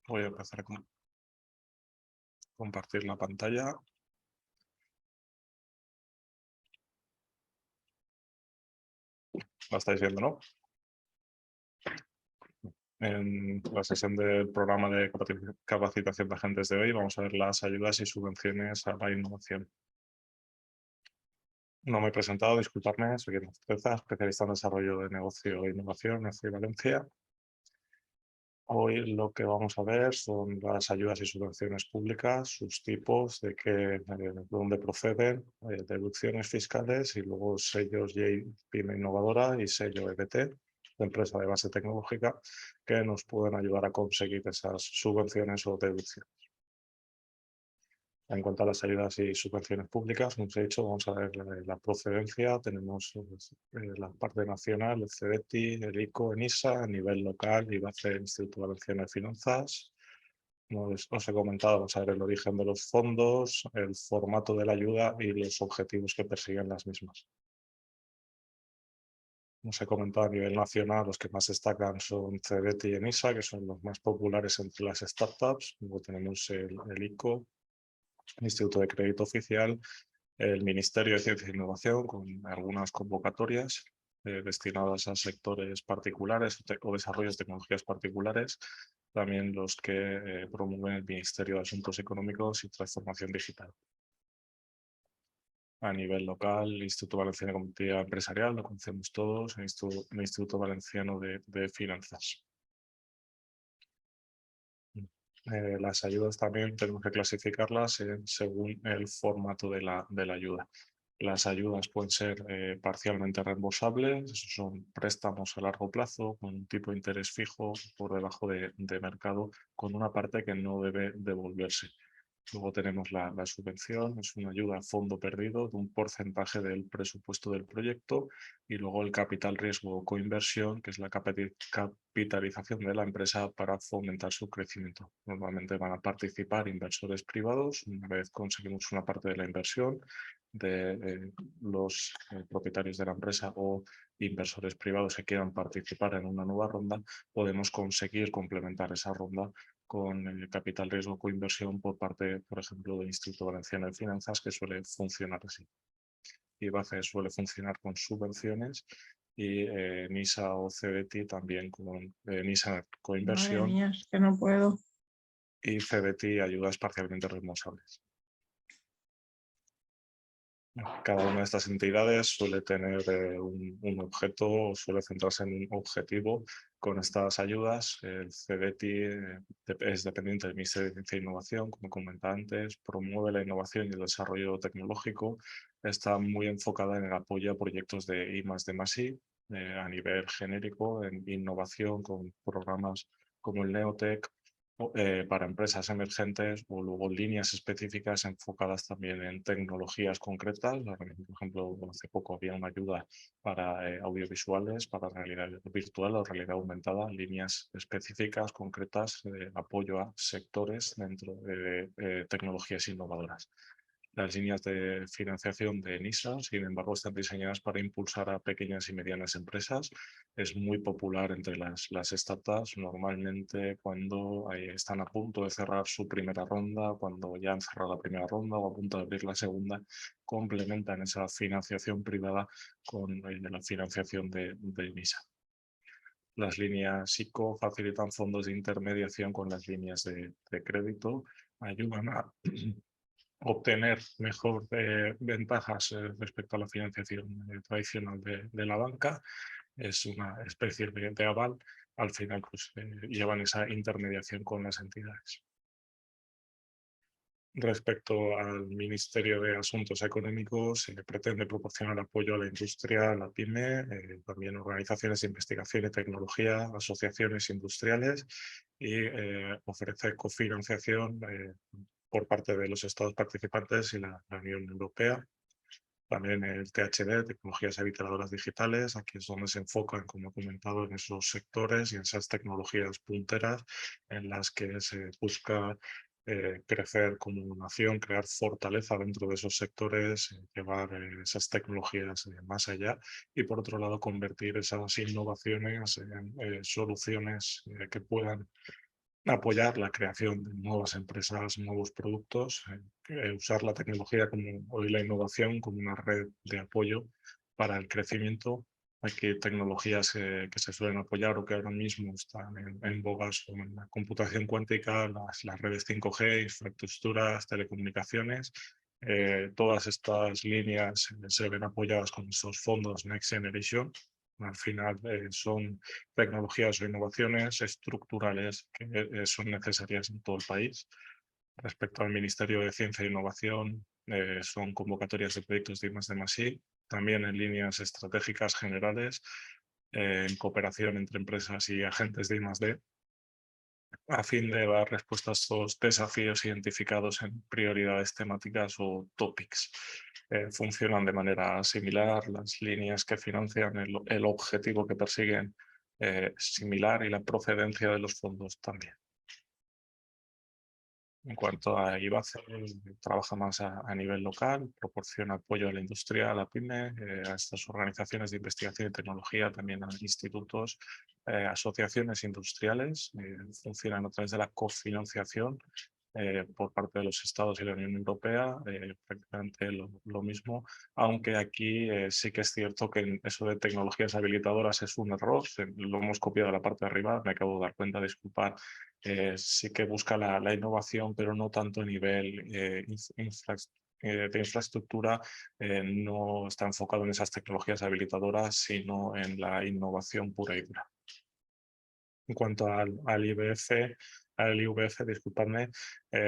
Voy a empezar a compartir la pantalla. La estáis viendo, ¿no? En la sesión del programa de capacitación de agentes de hoy vamos a ver las ayudas y subvenciones a la innovación. No me he presentado, disculpadme, soy Guillermo Cereza, especialista en desarrollo de negocio e innovación en FI Valencia. Hoy lo que vamos a ver son las ayudas y subvenciones públicas, sus tipos, de dónde proceden, deducciones fiscales y luego sellos PYME Innovadora y sello EBT, de empresa de base tecnológica, que nos pueden ayudar a conseguir esas subvenciones o deducciones. En cuanto a las ayudas y subvenciones públicas, como os he dicho, vamos a ver la procedencia. Tenemos la parte nacional, el CEDETI, el ICO, ENISA, a nivel local, IBACE, el Instituto Valenciano de Finanzas. Como os he comentado, vamos a ver el origen de los fondos, el formato de la ayuda y los objetivos que persiguen las mismas. Como os he comentado, a nivel nacional, los que más destacan son CEDETI y ENISA, que son los más populares entre las startups. Luego tenemos el ICO, Instituto de Crédito Oficial, el Ministerio de Ciencia e Innovación, con algunas convocatorias destinadas a sectores particulares o desarrollos de tecnologías particulares, también los que promueven el Ministerio de Asuntos Económicos y Transformación Digital. A nivel local, el Instituto Valenciano de Competitividad Empresarial, lo conocemos todos, el Instituto Valenciano de Finanzas. Las ayudas también tenemos que clasificarlas según el formato de la ayuda. Las ayudas pueden ser parcialmente reembolsables, esos son préstamos a largo plazo con un tipo de interés fijo por debajo de mercado, con una parte que no debe devolverse. Luego tenemos la subvención, es una ayuda a fondo perdido de un porcentaje del presupuesto del proyecto, y luego el capital riesgo o coinversión, que es la capitalización de la empresa para fomentar su crecimiento. Normalmente van a participar inversores privados. Una vez conseguimos una parte de la inversión de los propietarios de la empresa o inversores privados que quieran participar en una nueva ronda, podemos conseguir complementar esa ronda con el capital riesgo coinversión por parte, por ejemplo, del Instituto Valenciano de Finanzas, que suele funcionar así. IBACE suele funcionar con subvenciones y NISA o CBT también con NISA Madre coinversión mía, es que no puedo. y CBT ayudas parcialmente responsables. Cada una de estas entidades suele tener un objeto o suele centrarse en un objetivo con estas ayudas. El CBT es dependiente del Ministerio de Ciencia e Innovación, como comentaba antes, promueve la innovación y el desarrollo tecnológico. Está muy enfocada en el apoyo a proyectos de I+D+I a nivel genérico, en innovación con programas como el Neotec, para empresas emergentes, o luego líneas específicas enfocadas también en tecnologías concretas. Por ejemplo, hace poco había una ayuda para audiovisuales, para realidad virtual o realidad aumentada, líneas específicas, concretas, de apoyo a sectores dentro de tecnologías innovadoras. Las líneas de financiación de NISA, sin embargo, están diseñadas para impulsar a pequeñas y medianas empresas. Es muy popular entre las startups, normalmente cuando están a punto de cerrar su primera ronda, cuando ya han cerrado la primera ronda o a punto de abrir la segunda, complementan esa financiación privada con la financiación de NISA. Las líneas ICO facilitan fondos de intermediación con las líneas de crédito, ayudan a obtener mejor ventajas respecto a la financiación tradicional de la banca. Es una especie de aval. Al final, pues, llevan esa intermediación con las entidades. Respecto al Ministerio de Asuntos Económicos, se pretende proporcionar apoyo a la industria, a la PYME, también organizaciones de investigación y tecnología, asociaciones industriales, y ofrece cofinanciación por parte de los Estados participantes y la Unión Europea. También el THD, Tecnologías Habitadoras Digitales, aquí es donde se enfocan, como he comentado, en esos sectores y en esas tecnologías punteras en las que se busca crecer como nación, crear fortaleza dentro de esos sectores, llevar esas tecnologías más allá, y por otro lado convertir esas innovaciones en soluciones que puedan apoyar la creación de nuevas empresas, nuevos productos, usar la tecnología y la innovación como una red de apoyo para el crecimiento. Aquí tecnologías que se suelen apoyar o que ahora mismo están en boga son la computación cuántica, las redes 5G, infraestructuras, telecomunicaciones. Todas estas líneas se ven apoyadas con estos fondos Next Generation. Al final son tecnologías o innovaciones estructurales que son necesarias en todo el país. Respecto al Ministerio de Ciencia e Innovación, son convocatorias de proyectos de I+D+I, también en líneas estratégicas generales, en cooperación entre empresas y agentes de I+D, a fin de dar respuesta a estos desafíos identificados en prioridades temáticas o topics. Funcionan de manera similar, las líneas que financian el objetivo que persiguen similar y la procedencia de los fondos también. En cuanto a IBACE, trabaja más a nivel local, proporciona apoyo a la industria, a la PYME, a estas organizaciones de investigación y tecnología, también a institutos, asociaciones industriales, funcionan a través de la cofinanciación por parte de los Estados y la Unión Europea, prácticamente lo mismo, aunque aquí sí que es cierto que eso de tecnologías habilitadoras es un error, lo hemos copiado de la parte de arriba, me acabo de dar cuenta, disculpar, sí que busca la innovación, pero no tanto a nivel de infraestructura, no está enfocado en esas tecnologías habilitadoras, sino en la innovación pura y dura. En cuanto al IVF, disculpadme,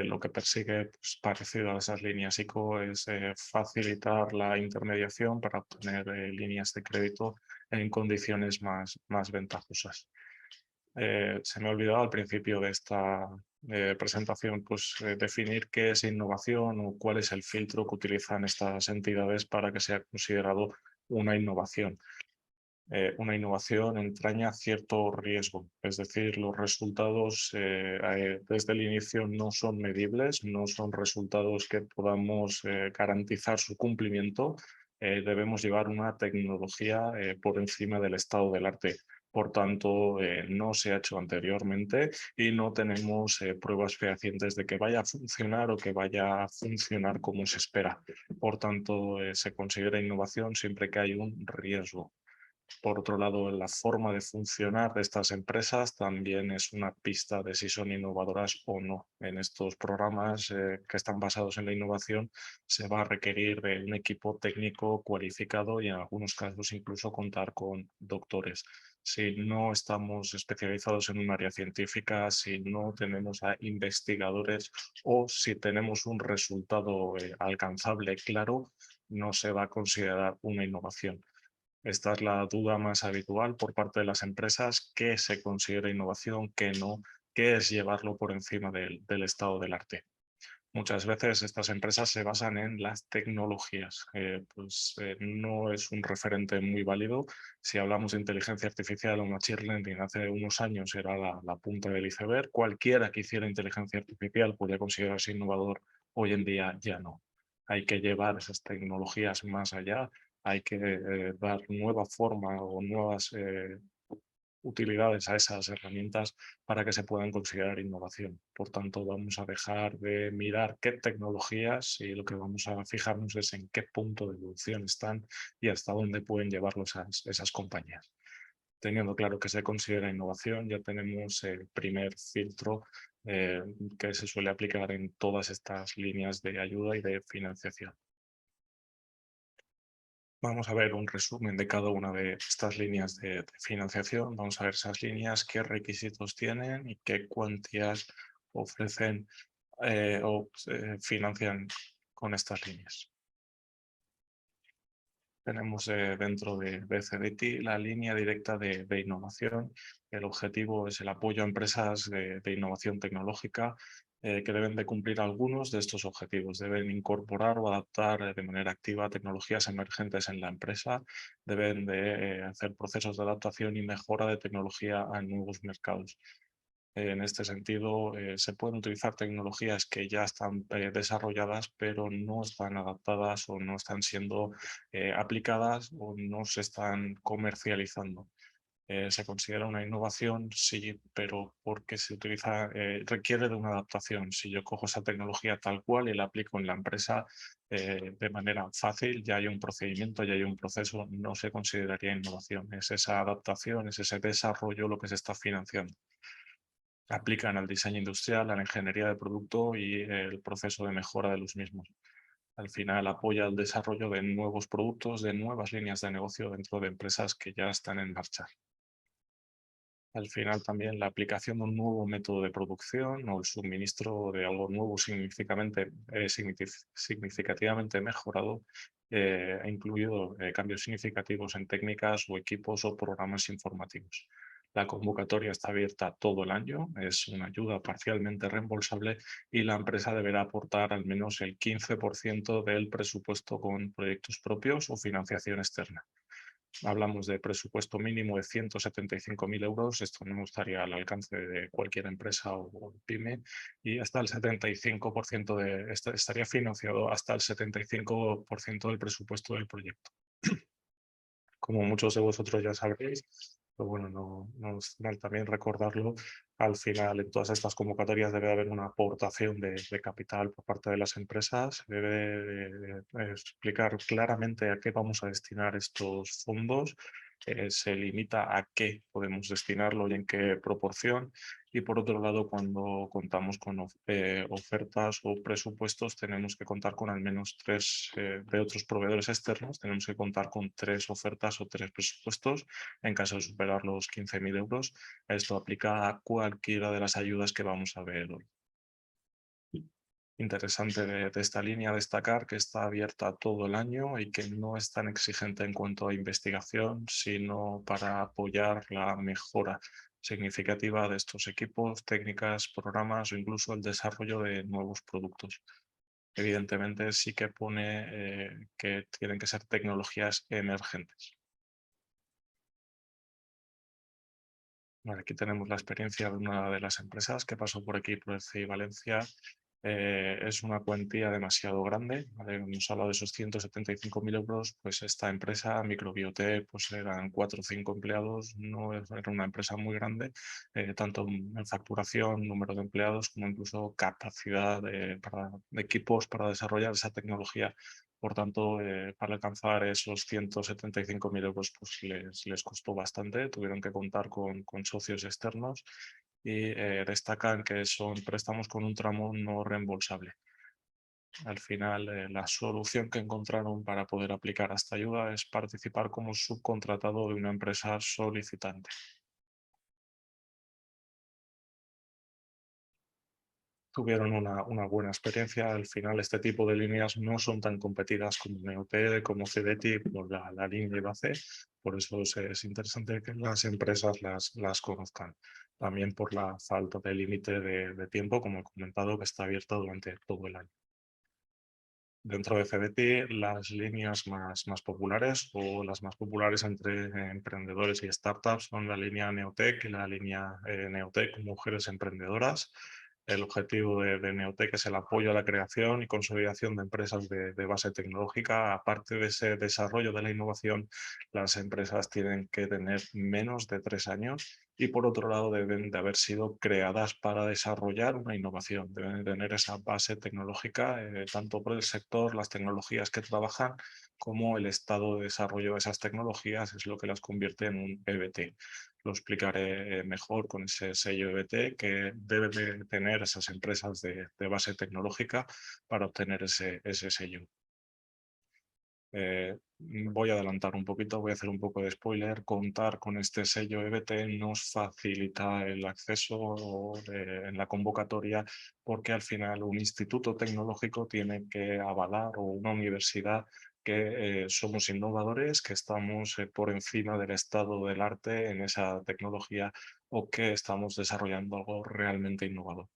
lo que persigue, pues, parecido a esas líneas ICO, es facilitar la intermediación para obtener líneas de crédito en condiciones más ventajosas. Se me ha olvidado al principio de esta presentación pues, definir qué es innovación o cuál es el filtro que utilizan estas entidades para que sea considerado una innovación. Una innovación entraña cierto riesgo, es decir, los resultados desde el inicio no son medibles, no son resultados que podamos garantizar su cumplimiento. Debemos llevar una tecnología por encima del estado del arte. Por tanto, no se ha hecho anteriormente y no tenemos pruebas fehacientes de que vaya a funcionar o que vaya a funcionar como se espera. Por tanto, se considera innovación siempre que hay un riesgo. Por otro lado, la forma de funcionar de estas empresas también es una pista de si son innovadoras o no. En estos programas que están basados en la innovación se va a requerir de un equipo técnico cualificado y en algunos casos incluso contar con doctores. Si no estamos especializados en un área científica, si no tenemos a investigadores o si tenemos un resultado alcanzable claro, no se va a considerar una innovación. Esta es la duda más habitual por parte de las empresas: qué se considera innovación, qué no, qué es llevarlo por encima del estado del arte. Muchas veces estas empresas se basan en las tecnologías, no es un referente muy válido. Si hablamos de inteligencia artificial o machine learning, hace unos años era la punta del iceberg. Cualquiera que hiciera inteligencia artificial podía considerarse innovador, hoy en día ya no. Hay que llevar esas tecnologías más allá, hay que dar nueva forma o nuevas utilidades a esas herramientas para que se puedan considerar innovación. Por tanto, vamos a dejar de mirar qué tecnologías y lo que vamos a fijarnos es en qué punto de evolución están y hasta dónde pueden llevarlo esas compañías. Teniendo claro que se considera innovación, ya tenemos el primer filtro que se suele aplicar en todas estas líneas de ayuda y de financiación. Vamos a ver un resumen de cada una de estas líneas de financiación. Vamos a ver esas líneas, qué requisitos tienen y qué cuantías ofrecen o financian con estas líneas. Tenemos dentro de CDT la línea directa de innovación. El objetivo es el apoyo a empresas de innovación tecnológica que deben de cumplir algunos de estos objetivos. Deben incorporar o adaptar de manera activa tecnologías emergentes en la empresa. Deben de hacer procesos de adaptación y mejora de tecnología a nuevos mercados. En este sentido, se pueden utilizar tecnologías que ya están desarrolladas, pero no están adaptadas o no están siendo aplicadas o no se están comercializando. Se considera una innovación, sí, pero porque se utiliza, requiere de una adaptación. Si yo cojo esa tecnología tal cual y la aplico en la empresa de manera fácil, ya hay un procedimiento, ya hay un proceso, no se consideraría innovación. Es esa adaptación, es ese desarrollo lo que se está financiando. Aplican al diseño industrial, a la ingeniería de producto y el proceso de mejora de los mismos. Al final apoya el desarrollo de nuevos productos, de nuevas líneas de negocio dentro de empresas que ya están en marcha. Al final también la aplicación de un nuevo método de producción o el suministro de algo nuevo significativamente mejorado ha incluido cambios significativos en técnicas o equipos o programas informáticos. La convocatoria está abierta todo el año, es una ayuda parcialmente reembolsable y la empresa deberá aportar al menos el 15% del presupuesto con proyectos propios o financiación externa. Hablamos de presupuesto mínimo de 175.000 euros, esto no estaría al alcance de cualquier empresa o pyme, y hasta el 75% estaría financiado hasta el 75% del presupuesto del proyecto. Como muchos de vosotros ya sabréis, pero bueno, no es mal también recordarlo, al final en todas estas convocatorias debe haber una aportación de capital por parte de las empresas, debe de explicar claramente a qué vamos a destinar estos fondos, se limita a qué podemos destinarlo y en qué proporción. Y por otro lado, cuando contamos con ofertas o presupuestos, tenemos que contar con al menos tres de otros proveedores externos, tenemos que contar con 3 ofertas o 3 presupuestos en caso de superar los 15.000 euros. Esto aplica a cualquiera de las ayudas que vamos a ver hoy. Interesante de esta línea destacar que está abierta todo el año y que no es tan exigente en cuanto a investigación, sino para apoyar la mejora significativa de estos equipos, técnicas, programas o incluso el desarrollo de nuevos productos. Evidentemente sí que pone que tienen que ser tecnologías emergentes. Vale, aquí tenemos la experiencia de una de las empresas que pasó por aquí, por el CI Valencia. Es una cuantía demasiado grande, ¿vale? Hemos hablado de esos 175.000 euros, pues esta empresa, Microbiote, pues eran 4 o 5 empleados, no era una empresa muy grande, tanto en facturación, número de empleados, como incluso capacidad de equipos para desarrollar esa tecnología. Por tanto, para alcanzar esos 175.000 euros pues les costó bastante, tuvieron que contar con socios externos y destacan que son préstamos con un tramo no reembolsable. Al final, la solución que encontraron para poder aplicar esta ayuda es participar como subcontratado de una empresa solicitante. Tuvieron una buena experiencia. Al final, este tipo de líneas no son tan competidas como NeoT, como CDT, por la línea IBAC. Por eso es interesante que las empresas las conozcan. También por la falta de límite de tiempo, como he comentado, que está abierta durante todo el año. Dentro de CDT, las líneas más populares o las más populares entre emprendedores y startups son la línea Neotech y la línea Neotech Mujeres Emprendedoras. El objetivo de Neotech es el apoyo a la creación y consolidación de empresas de base tecnológica. Aparte de ese desarrollo de la innovación, las empresas tienen que tener menos de 3 años y por otro lado deben de haber sido creadas para desarrollar una innovación, deben de tener esa base tecnológica, tanto por el sector, las tecnologías que trabajan, como el estado de desarrollo de esas tecnologías es lo que las convierte en un EBT. Lo explicaré mejor con ese sello EBT que deben de tener esas empresas de base tecnológica para obtener ese sello. Voy a adelantar un poquito, voy a hacer un poco de spoiler. Contar con este sello EBT nos facilita el acceso en la convocatoria porque al final un instituto tecnológico tiene que avalar o una universidad que somos innovadores, que estamos por encima del estado del arte en esa tecnología o que estamos desarrollando algo realmente innovador.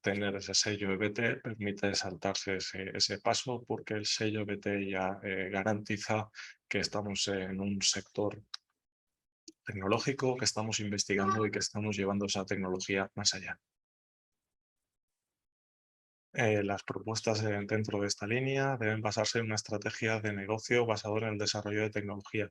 Tener ese sello EBT permite saltarse ese paso porque el sello EBT ya garantiza que estamos en un sector tecnológico, que estamos investigando y que estamos llevando esa tecnología más allá. Las propuestas dentro de esta línea deben basarse en una estrategia de negocio basada en el desarrollo de tecnología.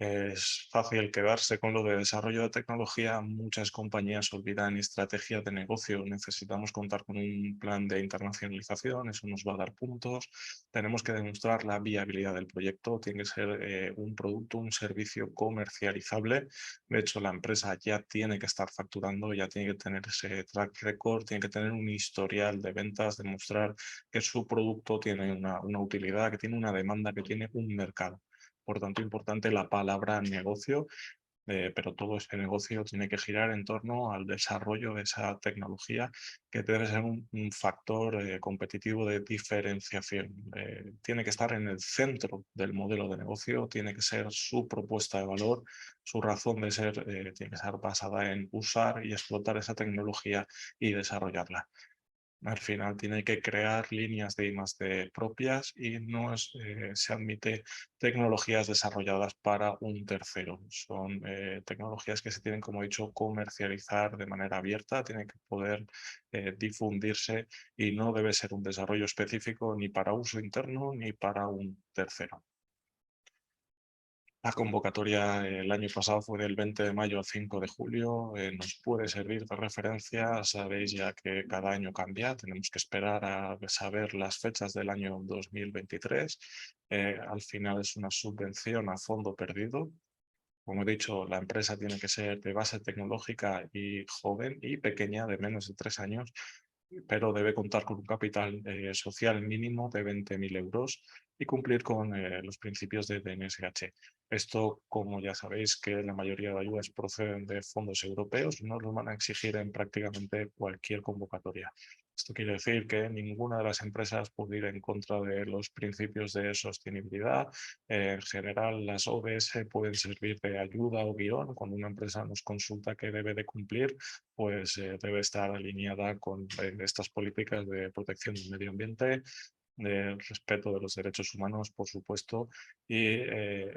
Es fácil quedarse con lo de desarrollo de tecnología. Muchas compañías olvidan estrategias de negocio. Necesitamos contar con un plan de internacionalización. Eso nos va a dar puntos. Tenemos que demostrar la viabilidad del proyecto. Tiene que ser un producto, un servicio comercializable. De hecho, la empresa ya tiene que estar facturando, ya tiene que tener ese track record, tiene que tener un historial de ventas, demostrar que su producto tiene una utilidad, que tiene una demanda, que tiene un mercado. Por tanto, importante la palabra negocio, pero todo ese negocio tiene que girar en torno al desarrollo de esa tecnología, que debe ser un factor competitivo de diferenciación. Tiene que estar en el centro del modelo de negocio, tiene que ser su propuesta de valor, su razón de ser, tiene que estar basada en usar y explotar esa tecnología y desarrollarla. Al final tiene que crear líneas de I+D propias y no se admite tecnologías desarrolladas para un tercero. Son tecnologías que se tienen, como he dicho, comercializar de manera abierta, tienen que poder difundirse y no debe ser un desarrollo específico ni para uso interno ni para un tercero. La convocatoria el año pasado fue del 20 de mayo al 5 de julio. Nos puede servir de referencia. Sabéis ya que cada año cambia. Tenemos que esperar a saber las fechas del año 2023. Al final es una subvención a fondo perdido. Como he dicho, la empresa tiene que ser de base tecnológica y joven y pequeña, de menos de 3 años, pero debe contar con un capital social mínimo de 20.000 euros y cumplir con los principios de DNSH. Esto, como ya sabéis, que la mayoría de ayudas proceden de fondos europeos, no los van a exigir en prácticamente cualquier convocatoria. Esto quiere decir que ninguna de las empresas puede ir en contra de los principios de sostenibilidad. En general, las ODS pueden servir de ayuda o guión. Cuando una empresa nos consulta qué debe de cumplir, pues debe estar alineada con estas políticas de protección del medio ambiente, de respeto de los derechos humanos, por supuesto, y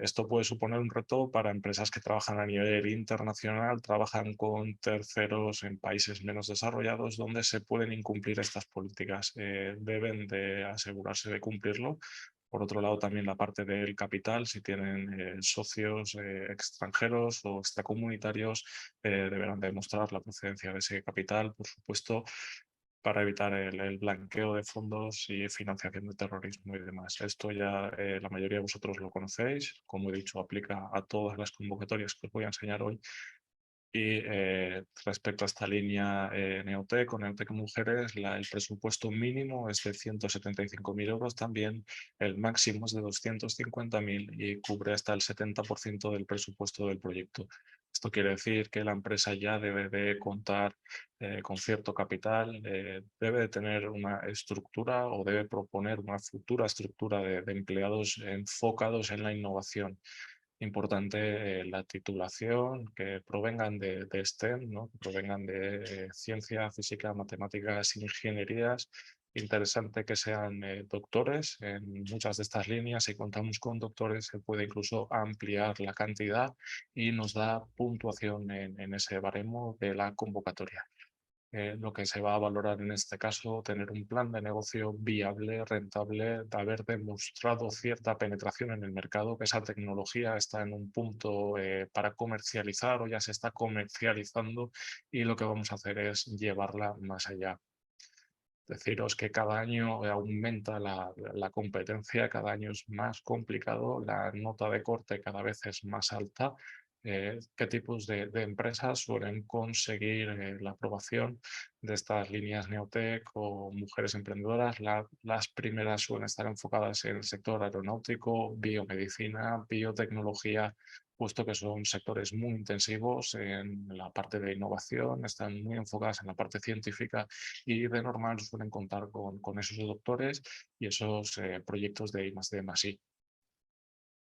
esto puede suponer un reto para empresas que trabajan a nivel internacional, trabajan con terceros en países menos desarrollados, donde se pueden incumplir estas políticas. Deben de asegurarse de cumplirlo. Por otro lado, también la parte del capital, si tienen socios extranjeros o extracomunitarios, deberán demostrar la procedencia de ese capital, por supuesto, para evitar el blanqueo de fondos y financiación de terrorismo y demás. Esto ya la mayoría de vosotros lo conocéis. Como he dicho, aplica a todas las convocatorias que os voy a enseñar hoy. Y respecto a esta línea Neotec o Neotec Mujeres, el presupuesto mínimo es de 175.000 euros, también el máximo es de 250.000 y cubre hasta el 70% del presupuesto del proyecto. Esto quiere decir que la empresa ya debe de contar con cierto capital, debe de tener una estructura o debe proponer una futura estructura de empleados enfocados en la innovación. Importante la titulación, que provengan de STEM, ¿no? Que provengan de ciencia, física, matemáticas, ingenierías. Interesante que sean doctores en muchas de estas líneas. Si contamos con doctores, se puede incluso ampliar la cantidad y nos da puntuación en ese baremo de la convocatoria. Lo que se va a valorar en este caso, tener un plan de negocio viable, rentable, de haber demostrado cierta penetración en el mercado, que esa tecnología está en un punto para comercializar o ya se está comercializando y lo que vamos a hacer es llevarla más allá. Deciros que cada año aumenta la competencia, cada año es más complicado, la nota de corte cada vez es más alta. ¿Qué tipos de empresas suelen conseguir la aprobación de estas líneas Neotec o mujeres emprendedoras? Las primeras suelen estar enfocadas en el sector aeronáutico, biomedicina, biotecnología, puesto que son sectores muy intensivos en la parte de innovación, están muy enfocadas en la parte científica y de normal suelen contar con esos doctores y esos proyectos de I+D+I.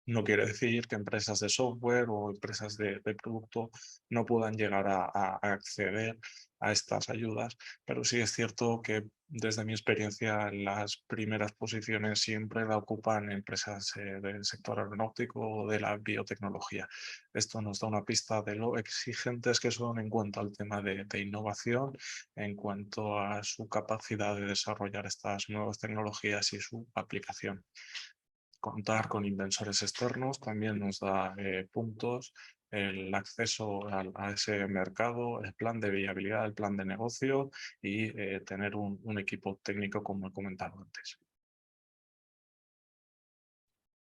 No quiere decir que empresas de software o empresas de producto no puedan llegar a acceder a estas ayudas, pero sí es cierto que desde mi experiencia las primeras posiciones siempre la ocupan empresas del sector aeronáutico o de la biotecnología. Esto nos da una pista de lo exigentes que son en cuanto al tema de innovación, en cuanto a su capacidad de desarrollar estas nuevas tecnologías y su aplicación. Contar con inversores externos también nos da puntos, el acceso a ese mercado, el plan de viabilidad, el plan de negocio y tener un equipo técnico como he comentado antes.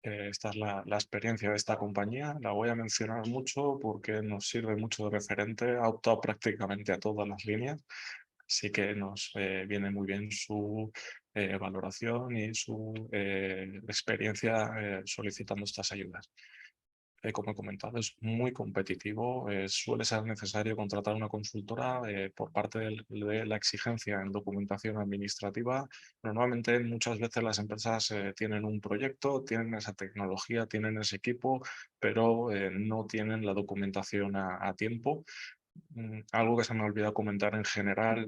Esta es la experiencia de esta compañía. La voy a mencionar mucho porque nos sirve mucho de referente. Ha optado prácticamente a todas las líneas, así que nos viene muy bien su valoración y su experiencia solicitando estas ayudas. Como he comentado, es muy competitivo. Suele ser necesario contratar una consultora por parte de la exigencia en documentación administrativa. Normalmente, muchas veces las empresas tienen un proyecto, tienen esa tecnología, tienen ese equipo, pero no tienen la documentación a tiempo. Algo que se me ha olvidado comentar en general,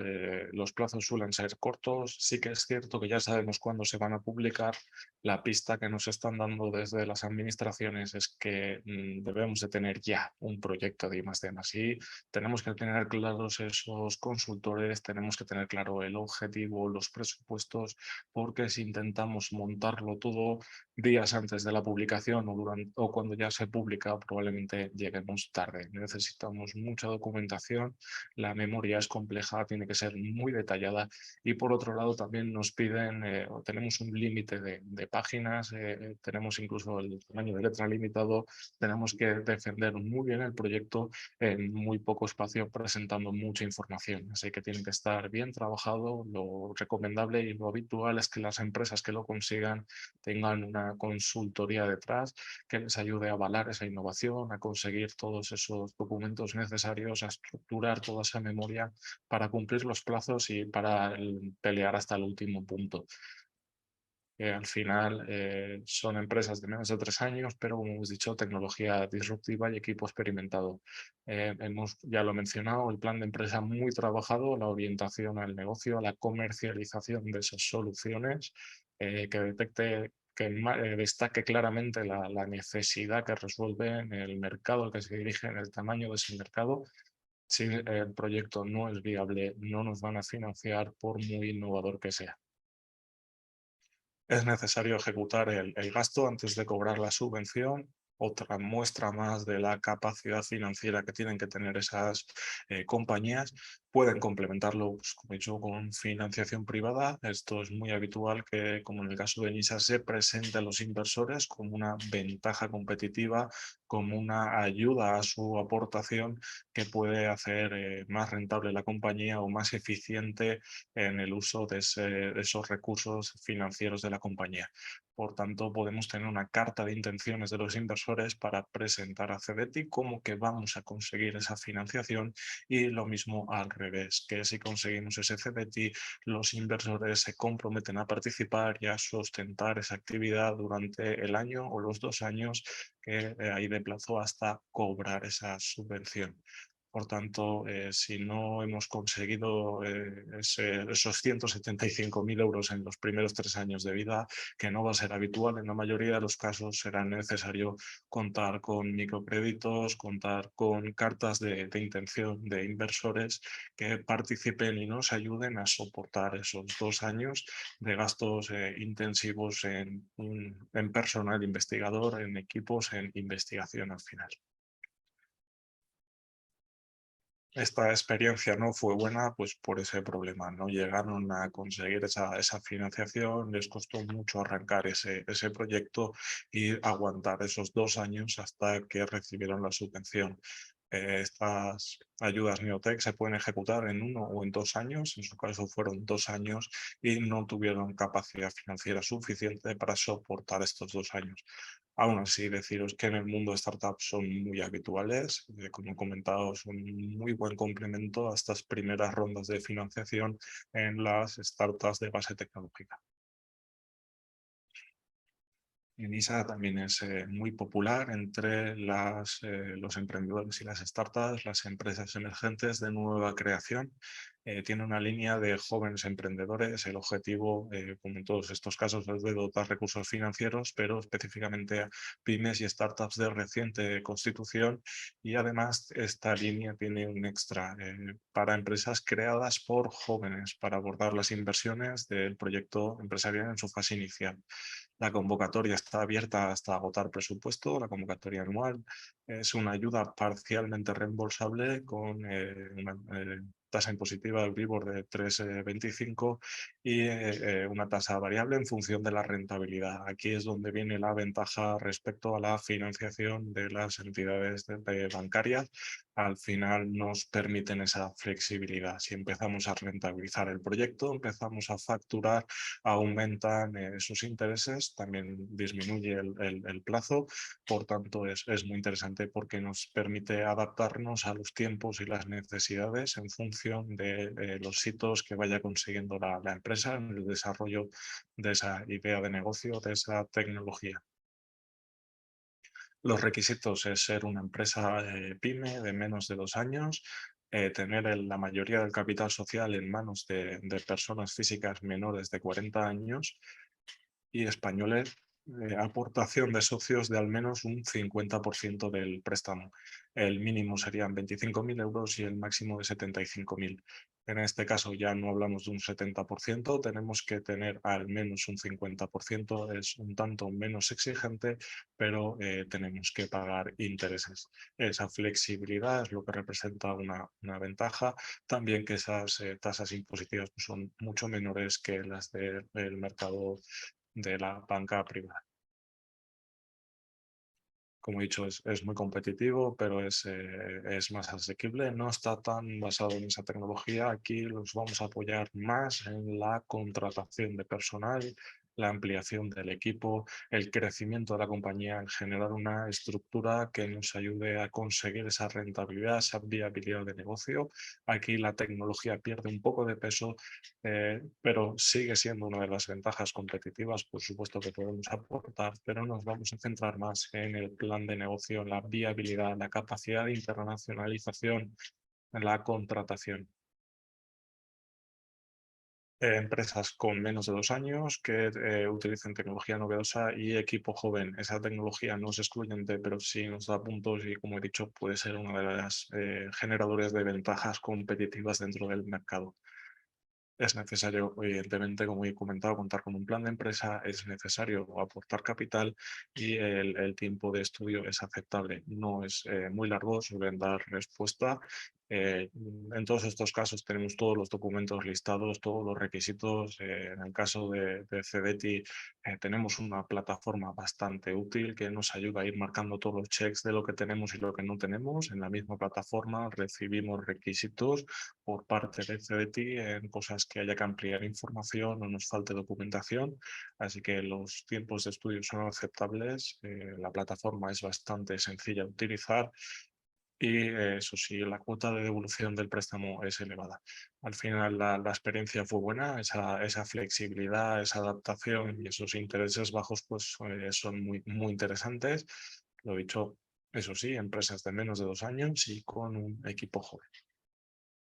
los plazos suelen ser cortos. Sí que es cierto que ya sabemos cuándo se van a publicar. La pista que nos están dando desde las administraciones es que debemos de tener ya un proyecto de I+D+I. Tenemos que tener claros esos consultores, tenemos que tener claro el objetivo, los presupuestos, porque si intentamos montarlo todo días antes de la publicación o cuando ya se publica, probablemente lleguemos tarde. Necesitamos mucha documentación, la memoria es compleja, tiene que ser muy detallada y por otro lado también nos piden, o tenemos un límite de páginas, tenemos incluso el tamaño de letra limitado, tenemos que defender muy bien el proyecto en muy poco espacio presentando mucha información, así que tiene que estar bien trabajado. Lo recomendable y lo habitual es que las empresas que lo consigan tengan una consultoría detrás que les ayude a avalar esa innovación, a conseguir todos esos documentos necesarios, a estructurar toda esa memoria para cumplir los plazos y para pelear hasta el último punto. Al final son empresas de menos de 3 años, pero como hemos dicho, tecnología disruptiva y equipo experimentado. Ya lo he mencionado, el plan de empresa muy trabajado, la orientación al negocio, a la comercialización de esas soluciones, que detecte, que destaque claramente la necesidad que resuelve en el mercado al que se dirige, en el tamaño de ese mercado. Si el proyecto no es viable, no nos van a financiar por muy innovador que sea. Es necesario ejecutar el gasto antes de cobrar la subvención. Otra muestra más de la capacidad financiera que tienen que tener esas compañías. Pueden complementarlo, pues, como he dicho, con financiación privada. Esto es muy habitual que, como en el caso de NISA, se presente a los inversores como una ventaja competitiva, como una ayuda a su aportación que puede hacer más rentable la compañía o más eficiente en el uso de esos recursos financieros de la compañía. Por tanto, podemos tener una carta de intenciones de los inversores para presentar a Cebeti como que vamos a conseguir esa financiación y lo mismo al revés, que si conseguimos ese Cebeti, los inversores se comprometen a participar y a sustentar esa actividad durante el año o los 2 años que hay de plazo hasta cobrar esa subvención. Por tanto, si no hemos conseguido esos 175.000 euros en los primeros 3 años de vida, que no va a ser habitual en la mayoría de los casos, será necesario contar con microcréditos, contar con cartas de intención de inversores que participen y nos ayuden a soportar esos 2 años de gastos intensivos en personal investigador, en equipos, en investigación al final. Esta experiencia no fue buena pues por ese problema. No llegaron a conseguir esa financiación, les costó mucho arrancar ese proyecto y aguantar esos 2 años hasta que recibieron la subvención. Estas ayudas Neotec se pueden ejecutar en 1 o en 2 años, en su caso fueron 2 años y no tuvieron capacidad financiera suficiente para soportar estos 2 años. Aún así, deciros que en el mundo de startups son muy habituales, como he comentado, son un muy buen complemento a estas primeras rondas de financiación en las startups de base tecnológica. Enisa también es muy popular entre los emprendedores y las startups, las empresas emergentes de nueva creación. tiene una línea de jóvenes emprendedores. El objetivo, como en todos estos casos, es de dotar recursos financieros, pero específicamente a pymes y startups de reciente constitución. Y además esta línea tiene un extra para empresas creadas por jóvenes para abordar las inversiones del proyecto empresarial en su fase inicial. La convocatoria está abierta hasta agotar presupuesto. La convocatoria anual es una ayuda parcialmente reembolsable con una tasa impositiva del Euribor de 3,25 y una tasa variable en función de la rentabilidad. Aquí es donde viene la ventaja respecto a la financiación de las entidades bancarias. Al final nos permiten esa flexibilidad. Si empezamos a rentabilizar el proyecto, empezamos a facturar, aumentan sus intereses, también disminuye el plazo. Por tanto, es muy interesante porque nos permite adaptarnos a los tiempos y las necesidades en función de los hitos que vaya consiguiendo la empresa en el desarrollo de esa idea de negocio, de esa tecnología. Los requisitos es ser una empresa pyme de menos de 2 años, tener la mayoría del capital social en manos de personas físicas menores de 40 años y españoles, aportación de socios de al menos un 50% del préstamo. El mínimo serían 25.000 euros y el máximo de 75.000. En este caso ya no hablamos de un 70%, tenemos que tener al menos un 50%, es un tanto menos exigente, pero tenemos que pagar intereses. Esa flexibilidad es lo que representa una ventaja, también que esas tasas impositivas son mucho menores que las del mercado de la banca privada. Como he dicho, es muy competitivo, pero es más asequible. No está tan basado en esa tecnología. Aquí los vamos a apoyar más en la contratación de personal, la ampliación del equipo, el crecimiento de la compañía, en generar una estructura que nos ayude a conseguir esa rentabilidad, esa viabilidad de negocio. Aquí la tecnología pierde un poco de peso, pero sigue siendo una de las ventajas competitivas, por supuesto, que podemos aportar, pero nos vamos a centrar más en el plan de negocio, en la viabilidad, la capacidad de internacionalización, en la contratación. Empresas con menos de 2 años que utilicen tecnología novedosa y equipo joven. Esa tecnología no es excluyente, pero sí nos da puntos y, como he dicho, puede ser una de las generadores de ventajas competitivas dentro del mercado. Es necesario, evidentemente, como he comentado, contar con un plan de empresa, es necesario aportar capital y el tiempo de estudio es aceptable. No es muy largo, suelen dar respuesta. En todos estos casos tenemos todos los documentos listados, todos los requisitos. En el caso de Cedeti tenemos una plataforma bastante útil que nos ayuda a ir marcando todos los checks de lo que tenemos y lo que no tenemos. En la misma plataforma recibimos requisitos por parte de CDT en cosas que haya que ampliar información o nos falte documentación. Así que los tiempos de estudio son aceptables, la plataforma es bastante sencilla de utilizar y eso sí, la cuota de devolución del préstamo es elevada. Al final la experiencia fue buena, esa flexibilidad, esa adaptación y esos intereses bajos pues son muy interesantes. Lo dicho, eso sí, empresas de menos de 2 años y con un equipo joven.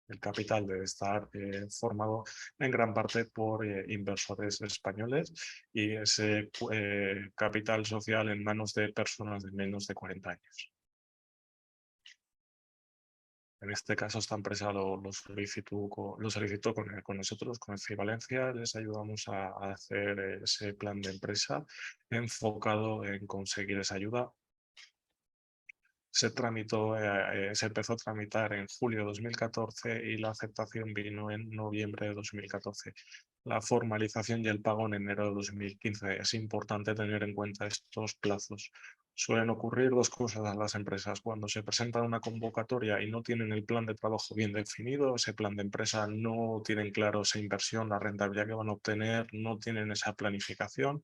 El capital debe estar formado en gran parte por inversores españoles y ese capital social en manos de personas de menos de 40 años. En este caso, esta empresa lo solicitó con nosotros, con EFI Valencia. Les ayudamos a hacer ese plan de empresa enfocado en conseguir esa ayuda. Se empezó a tramitar en julio de 2014 y la aceptación vino en noviembre de 2014. La formalización y el pago en enero de 2015. Es importante tener en cuenta estos plazos. Suelen ocurrir dos cosas a las empresas. Cuando se presenta una convocatoria y no tienen el plan de trabajo bien definido, ese plan de empresa no tienen claro esa inversión, la rentabilidad que van a obtener, no tienen esa planificación,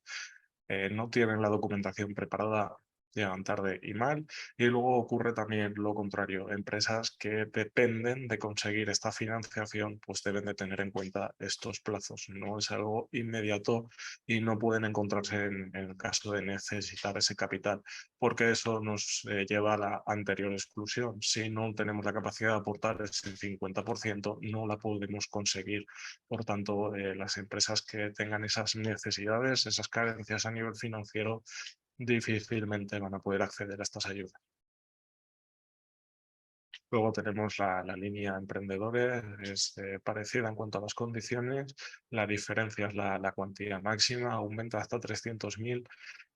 no tienen la documentación preparada. llegan tarde y mal. Y luego ocurre también lo contrario. Empresas que dependen de conseguir esta financiación, pues deben de tener en cuenta estos plazos. No es algo inmediato y no pueden encontrarse en el caso de necesitar ese capital, porque eso nos lleva a la anterior exclusión. Si no tenemos la capacidad de aportar ese 50%, no la podemos conseguir. Por tanto, las empresas que tengan esas necesidades, esas carencias a nivel financiero, difícilmente van a poder acceder a estas ayudas. Luego tenemos la línea emprendedores, es parecida en cuanto a las condiciones. La diferencia es la cuantía máxima, aumenta hasta 300.000,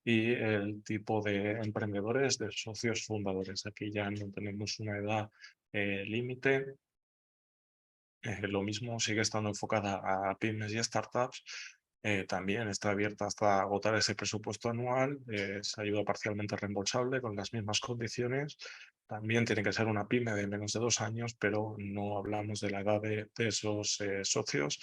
y el tipo de emprendedores, de socios fundadores. Aquí ya no tenemos una edad límite. Lo mismo, sigue estando enfocada a pymes y startups. También está abierta hasta agotar ese presupuesto anual. Es ayuda parcialmente reembolsable con las mismas condiciones. También tiene que ser una pyme de menos de 2 años, pero no hablamos de la edad de esos socios.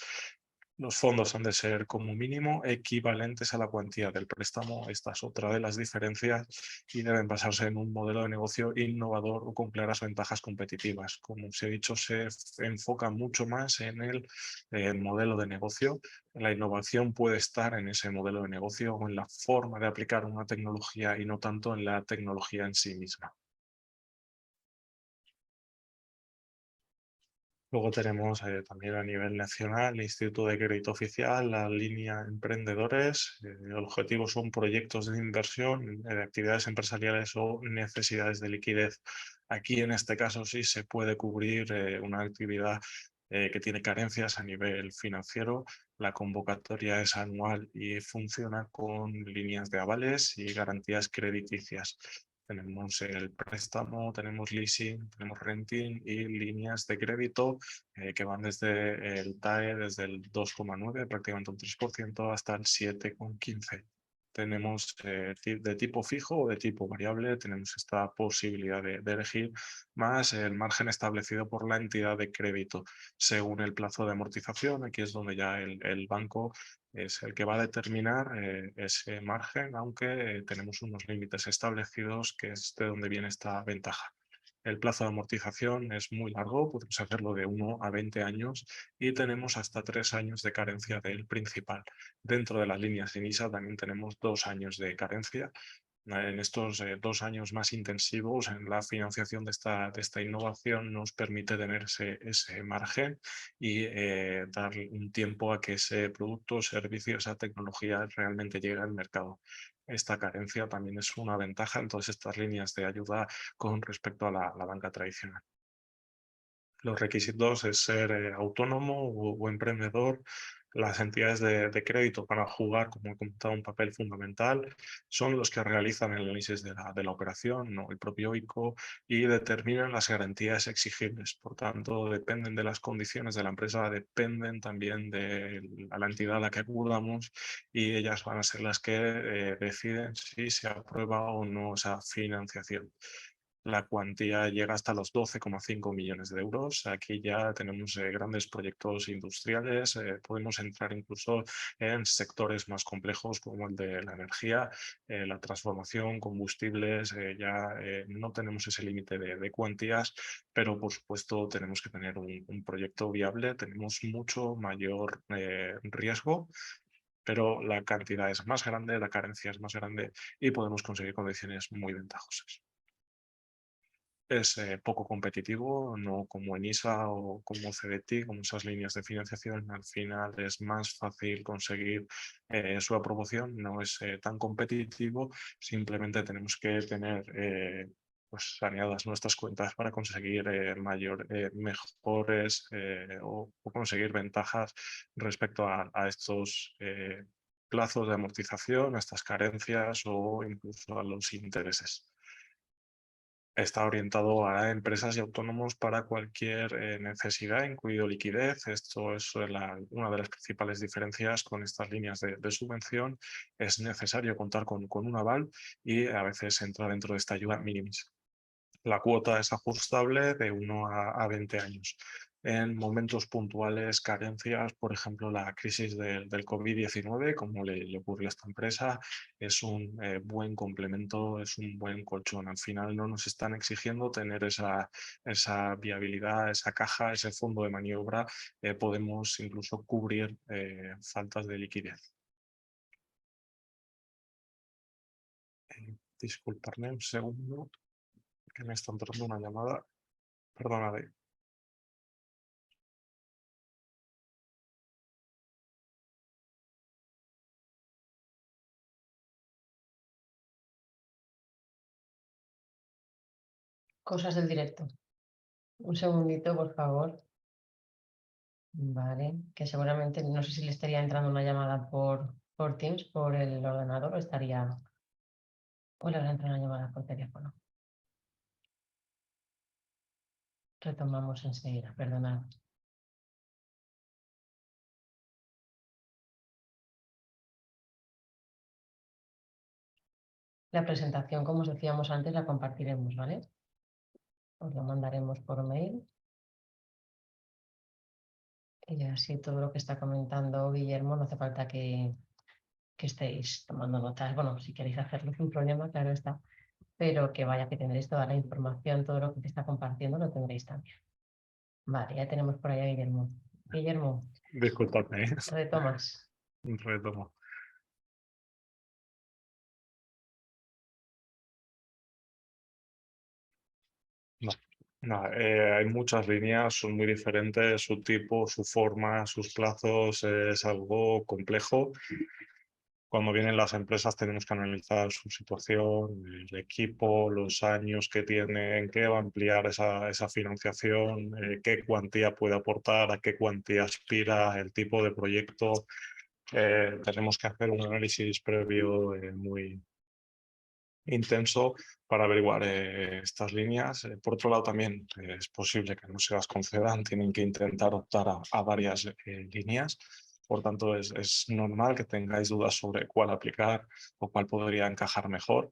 Los fondos han de ser como mínimo equivalentes a la cuantía del préstamo. Esta es otra de las diferencias, y deben basarse en un modelo de negocio innovador o con claras ventajas competitivas. Como os he dicho, se enfoca mucho más en el modelo de negocio. La innovación puede estar en ese modelo de negocio o en la forma de aplicar una tecnología, y no tanto en la tecnología en sí misma. Luego tenemos también a nivel nacional el Instituto de Crédito Oficial, la línea Emprendedores. El objetivo son proyectos de inversión, de actividades empresariales o necesidades de liquidez. Aquí, en este caso, sí se puede cubrir una actividad que tiene carencias a nivel financiero. La convocatoria es anual y funciona con líneas de avales y garantías crediticias. Tenemos el préstamo, tenemos leasing, tenemos renting y líneas de crédito que van desde el TAE, desde el 2,9, prácticamente un 3%, hasta el 7,15. Tenemos de tipo fijo o de tipo variable, tenemos esta posibilidad de elegir, más el margen establecido por la entidad de crédito según el plazo de amortización. Aquí es donde ya el banco es el que va a determinar ese margen, aunque tenemos unos límites establecidos, que es de donde viene esta ventaja. El plazo de amortización es muy largo, podemos hacerlo de 1 a 20 años, y tenemos hasta 3 años de carencia del principal. Dentro de las líneas INISA también tenemos 2 años de carencia. En estos 2 años más intensivos en la financiación de esta innovación, nos permite tener ese margen y dar un tiempo a que ese producto, servicio, esa tecnología realmente llegue al mercado. Esta carencia también es una ventaja en todas estas líneas de ayuda con respecto a la banca tradicional. Los requisitos es ser autónomo o emprendedor. Las entidades de crédito van a jugar, como he comentado, un papel fundamental. Son los que realizan el análisis de la operación, ¿no? El propio ICO, y determinan las garantías exigibles. Por tanto, dependen de las condiciones de la empresa, dependen también de la entidad a la que acudamos, y ellas van a ser las que deciden si se aprueba o no esa financiación. La cuantía llega hasta los 12,5 millones de euros. Aquí ya tenemos grandes proyectos industriales. Podemos entrar incluso en sectores más complejos como el de la energía, la transformación, combustibles. Ya no tenemos ese límite de cuantías, pero por supuesto tenemos que tener un proyecto viable. Tenemos mucho mayor riesgo, pero la cantidad es más grande, la carencia es más grande, y podemos conseguir condiciones muy ventajosas. Es poco competitivo, no como ENISA o como CBT, como esas líneas de financiación. Al final es más fácil conseguir su aprobación, no es tan competitivo. Simplemente tenemos que tener pues saneadas nuestras cuentas para conseguir mejores o conseguir ventajas respecto a estos plazos de amortización, a estas carencias o incluso a los intereses. Está orientado a empresas y autónomos para cualquier necesidad, incluido liquidez. Esto es una de las principales diferencias con estas líneas de subvención. Es necesario contar con un aval, y a veces entra dentro de esta ayuda minimis. La cuota es ajustable de 1 a 20 años. en momentos puntuales, carencias, por ejemplo, la crisis del COVID-19, como le ocurrió a esta empresa, es un buen complemento, es un buen colchón. Al final no nos están exigiendo tener esa viabilidad, esa caja, ese fondo de maniobra. Podemos incluso cubrir faltas de liquidez. Disculparme un segundo, que me está entrando una llamada. Perdóname. Cosas del directo. Un segundito, por favor. Vale, que seguramente no sé si le estaría entrando una llamada por Teams, por el ordenador, o le habrá entrado una llamada por teléfono. Retomamos enseguida, perdonad. La presentación, como os decíamos antes, la compartiremos, ¿vale? Os la mandaremos por mail. Y así todo lo que está comentando Guillermo, no hace falta que estéis tomando notas. Bueno, si queréis hacerlo sin problema, claro está. Pero que vaya, que tendréis toda la información, todo lo que te está compartiendo lo tendréis también. Vale, ya tenemos por ahí a Guillermo. Guillermo, Disculpadme, retomas. retomo. No, no, hay muchas líneas, son muy diferentes, su tipo, su forma, sus plazos, es algo complejo. Cuando vienen las empresas tenemos que analizar su situación, el equipo, los años que tienen, qué va a ampliar esa financiación, qué cuantía puede aportar, a qué cuantía aspira, el tipo de proyecto. Tenemos que hacer un análisis previo muy intenso para averiguar estas líneas. Por otro lado, también es posible que no se las concedan, tienen que intentar optar a varias líneas. Por tanto, es normal que tengáis dudas sobre cuál aplicar o cuál podría encajar mejor.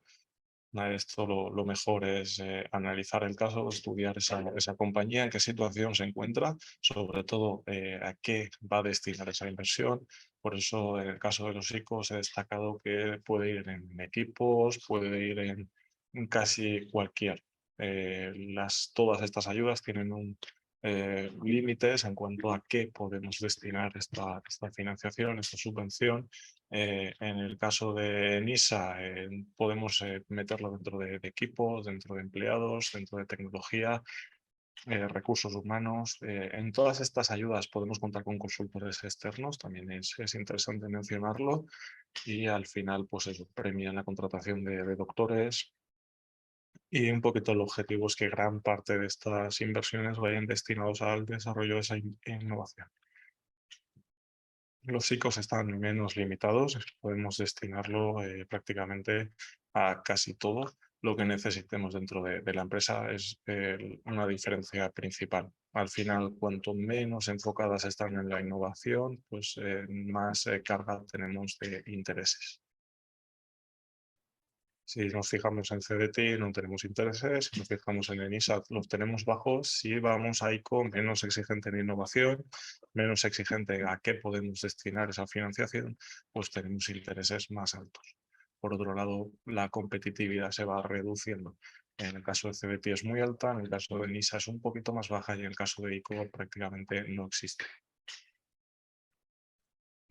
Esto lo mejor es analizar el caso, estudiar esa compañía, en qué situación se encuentra, sobre todo a qué va a destinar esa inversión. Por eso, en el caso de los ICOs, he destacado que puede ir en equipos, puede ir en casi cualquier. Todas estas ayudas tienen límites en cuanto a qué podemos destinar esta financiación, esta subvención. En el caso de NISA, podemos meterlo dentro de equipos, dentro de empleados, dentro de tecnología, recursos humanos. En todas estas ayudas podemos contar con consultores externos, también es interesante mencionarlo. Y al final, pues eso, premian la contratación de doctores. Y un poquito el objetivo es que gran parte de estas inversiones vayan destinados al desarrollo de esa innovación. Los ICOs están menos limitados, podemos destinarlo prácticamente a casi todo lo que necesitemos dentro de la empresa. Es una diferencia principal. Al final, cuanto menos enfocadas están en la innovación, pues más carga tenemos de intereses. Si nos fijamos en CDT no tenemos intereses, si nos fijamos en ENISA los tenemos bajos, si vamos a ICO menos exigente en innovación, menos exigente a qué podemos destinar esa financiación, pues tenemos intereses más altos. Por otro lado, la competitividad se va reduciendo. En el caso de CBT es muy alta, en el caso de ENISA es un poquito más baja y en el caso de ICO prácticamente no existe.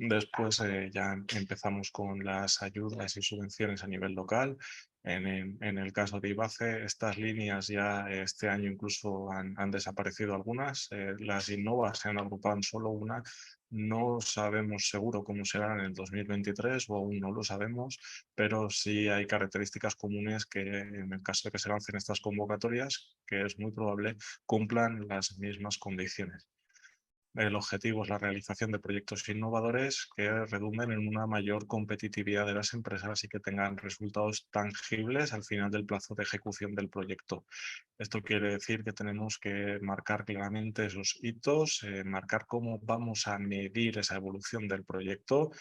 Después ya empezamos con las ayudas y subvenciones a nivel local. En el caso de IBACE, estas líneas ya este año incluso han desaparecido algunas. Las Innova se han agrupado en solo una. No sabemos seguro cómo serán en el 2023 o aún no lo sabemos, pero sí hay características comunes que en el caso de que se lancen estas convocatorias, que es muy probable, cumplan las mismas condiciones. El objetivo es la realización de proyectos innovadores que redunden en una mayor competitividad de las empresas y que tengan resultados tangibles al final del plazo de ejecución del proyecto. Esto quiere decir que tenemos que marcar claramente esos hitos, marcar cómo vamos a medir esa evolución del proyecto,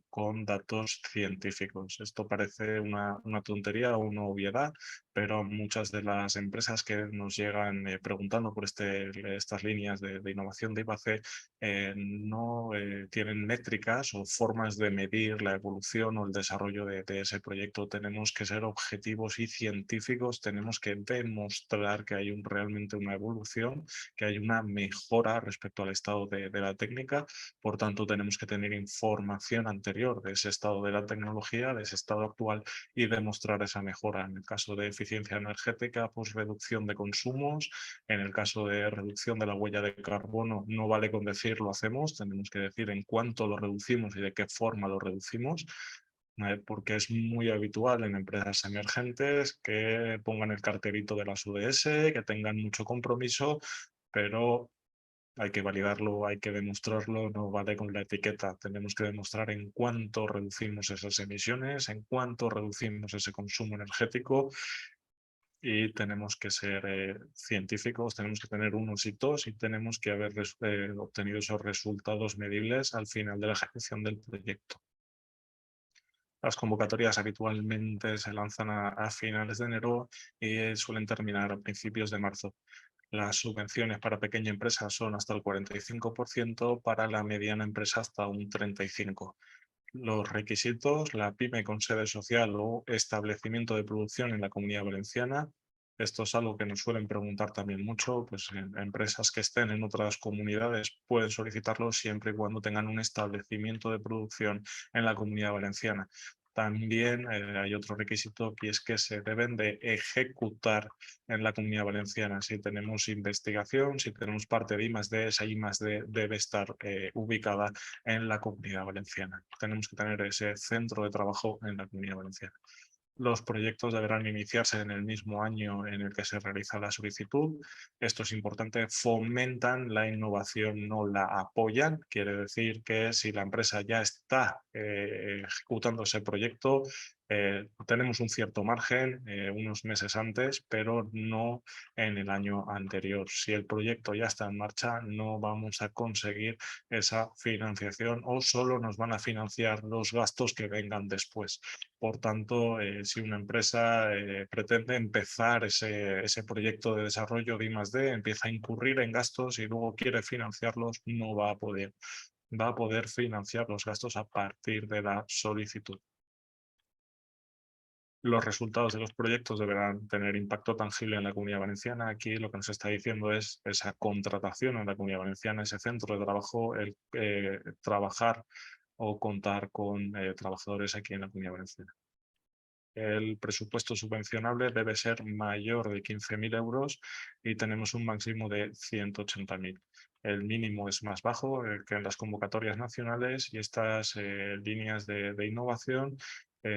con datos científicos. Esto parece una tontería o una obviedad, pero muchas de las empresas que nos llegan preguntando por estas líneas de innovación de I+C no tienen métricas o formas de medir la evolución o el desarrollo de ese proyecto. Tenemos que ser objetivos y científicos, tenemos que demostrar que hay realmente una evolución, que hay una mejora respecto al estado de la técnica. Por tanto, tenemos que tener información anterior de ese estado de la tecnología, de ese estado actual, y demostrar esa mejora. En el caso de eficiencia energética, pues reducción de consumos. En el caso de reducción de la huella de carbono, no vale con decir lo hacemos, tenemos que decir en cuánto lo reducimos y de qué forma lo reducimos. Porque es muy habitual en empresas emergentes que pongan el carterito de las ODS, que tengan mucho compromiso, pero hay que validarlo, hay que demostrarlo, no vale con la etiqueta. Tenemos que demostrar en cuánto reducimos esas emisiones, en cuánto reducimos ese consumo energético, y tenemos que ser científicos, tenemos que tener unos hitos y tenemos que haber obtenido esos resultados medibles al final de la ejecución del proyecto. Las convocatorias habitualmente se lanzan a finales de enero y suelen terminar a principios de marzo. Las subvenciones para pequeña empresa son hasta el 45%, para la mediana empresa hasta un 35%. Los requisitos: la pyme con sede social o establecimiento de producción en la Comunidad Valenciana. Esto es algo que nos suelen preguntar también mucho, pues empresas que estén en otras comunidades pueden solicitarlo siempre y cuando tengan un establecimiento de producción en la Comunidad Valenciana. También hay otro requisito, que es que se deben de ejecutar en la Comunidad Valenciana. Si tenemos investigación, si tenemos parte de I+D, esa I+D debe estar ubicada en la Comunidad Valenciana. Tenemos que tener ese centro de trabajo en la Comunidad Valenciana. Los proyectos deberán iniciarse en el mismo año en el que se realiza la solicitud. Esto es importante: fomentan la innovación, no la apoyan. Quiere decir que si la empresa ya está ejecutando ese proyecto, tenemos un cierto margen unos meses antes, pero no en el año anterior. Si el proyecto ya está en marcha, no vamos a conseguir esa financiación, o solo nos van a financiar los gastos que vengan después. Por tanto, si una empresa pretende empezar ese proyecto de desarrollo de I+D, empieza a incurrir en gastos y luego quiere financiarlos, no va a poder. Va a poder financiar los gastos a partir de la solicitud. Los resultados de los proyectos deberán tener impacto tangible en la Comunidad Valenciana. Aquí lo que nos está diciendo es esa contratación en la Comunidad Valenciana, ese centro de trabajo, el trabajar o contar con trabajadores aquí en la Comunidad Valenciana. El presupuesto subvencionable debe ser mayor de 15.000 euros y tenemos un máximo de 180.000. El mínimo es más bajo que en las convocatorias nacionales, y estas líneas de innovación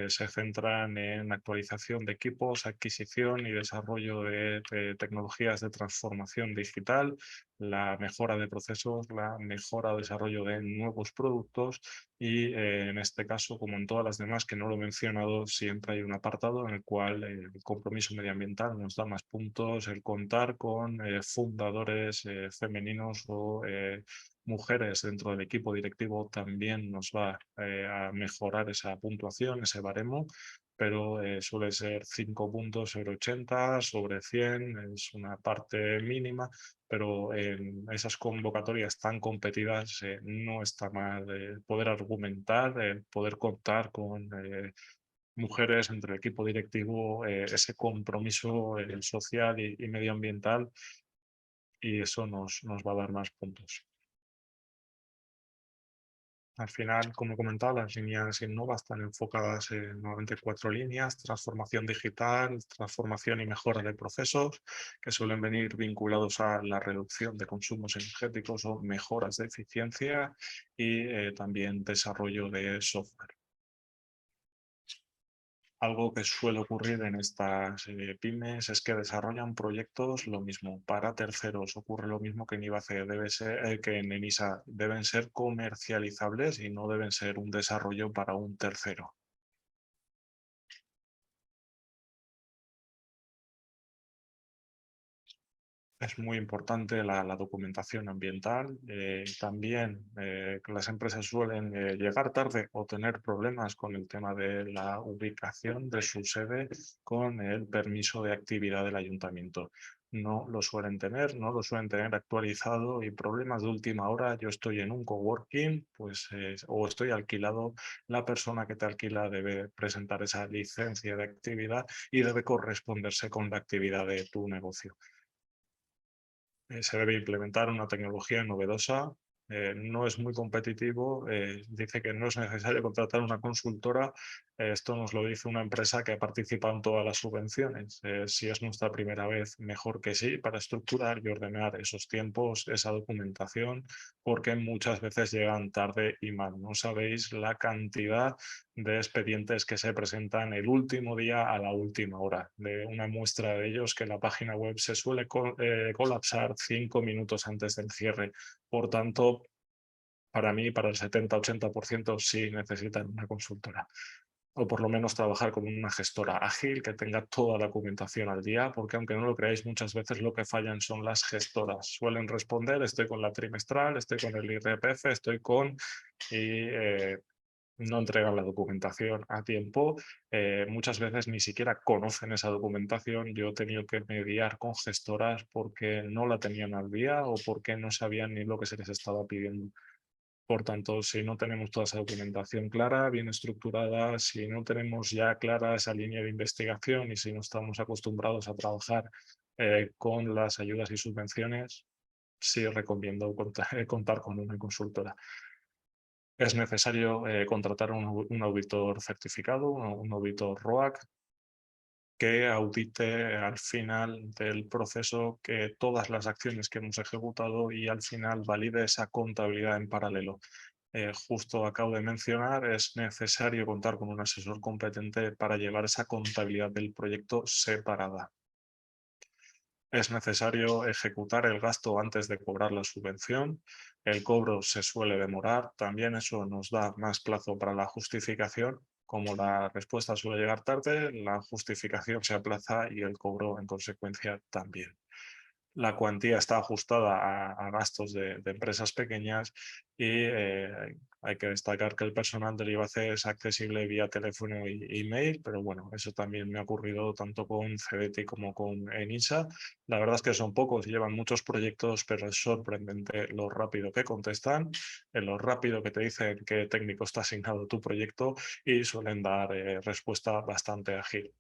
se centran en actualización de equipos, adquisición y desarrollo de tecnologías de transformación digital, la mejora de procesos, la mejora o desarrollo de nuevos productos, y en este caso, como en todas las demás que no lo he mencionado, siempre hay un apartado en el cual el compromiso medioambiental nos da más puntos. El contar con fundadores femeninos o mujeres dentro del equipo directivo también nos va a mejorar esa puntuación, ese baremo, pero suele ser 5 puntos sobre 80, sobre 100, es una parte mínima, pero en esas convocatorias tan competidas no está mal poder argumentar, poder contar con mujeres entre el equipo directivo, ese compromiso social y medioambiental, y eso nos va a dar más puntos. Al final, como he comentado, las líneas Innova están enfocadas en nuevamente 4 líneas: transformación digital, transformación y mejora de procesos, que suelen venir vinculados a la reducción de consumos energéticos o mejoras de eficiencia, y también desarrollo de software. Algo que suele ocurrir en estas pymes es que desarrollan proyectos lo mismo para terceros. Ocurre lo mismo que en IBACE, que en ENISA. Deben ser comercializables y no deben ser un desarrollo para un tercero. Es muy importante la documentación ambiental. También las empresas suelen llegar tarde o tener problemas con el tema de la ubicación de su sede con el permiso de actividad del ayuntamiento. No lo suelen tener, no lo suelen tener actualizado y problemas de última hora. Yo estoy en un coworking, pues, o estoy alquilado. La persona que te alquila debe presentar esa licencia de actividad y debe corresponderse con la actividad de tu negocio. Se debe implementar una tecnología novedosa, no es muy competitivo, dice que no es necesario contratar una consultora, esto nos lo dice una empresa que ha participado en todas las subvenciones. Si es nuestra primera vez, mejor que sí, para estructurar y ordenar esos tiempos, esa documentación, porque muchas veces llegan tarde y mal. No sabéis la cantidad de expedientes que se presentan el último día a la última hora. De una muestra de ellos que la página web se suele colapsar 5 minutos antes del cierre. Por tanto, para mí, para el 70-80% sí necesitan una consultora. O por lo menos trabajar con una gestora ágil que tenga toda la documentación al día, porque aunque no lo creáis, muchas veces lo que fallan son las gestoras. Suelen responder, estoy con la trimestral, estoy con el IRPF, estoy con... Y no entregan la documentación a tiempo, muchas veces ni siquiera conocen esa documentación. Yo he tenido que mediar con gestoras porque no la tenían al día o porque no sabían ni lo que se les estaba pidiendo. Por tanto, si no tenemos toda esa documentación clara, bien estructurada, si no tenemos ya clara esa línea de investigación y si no estamos acostumbrados a trabajar con las ayudas y subvenciones, sí recomiendo contar con una consultora. Es necesario contratar un auditor certificado, un auditor ROAC, que audite al final del proceso que todas las acciones que hemos ejecutado y al final valide esa contabilidad en paralelo. Justo acabo de mencionar, es necesario contar con un asesor competente para llevar esa contabilidad del proyecto separada. Es necesario ejecutar el gasto antes de cobrar la subvención. El cobro se suele demorar. También eso nos da más plazo para la justificación. Como la respuesta suele llegar tarde, la justificación se aplaza y el cobro en consecuencia también. La cuantía está ajustada a gastos de empresas pequeñas y hay que destacar que el personal del IBACE es accesible vía teléfono y email, pero bueno, eso también me ha ocurrido tanto con CBT como con ENISA. La verdad es que son pocos y llevan muchos proyectos, pero es sorprendente lo rápido que contestan, lo rápido que te dicen qué técnico está asignado a tu proyecto y suelen dar respuesta bastante ágil.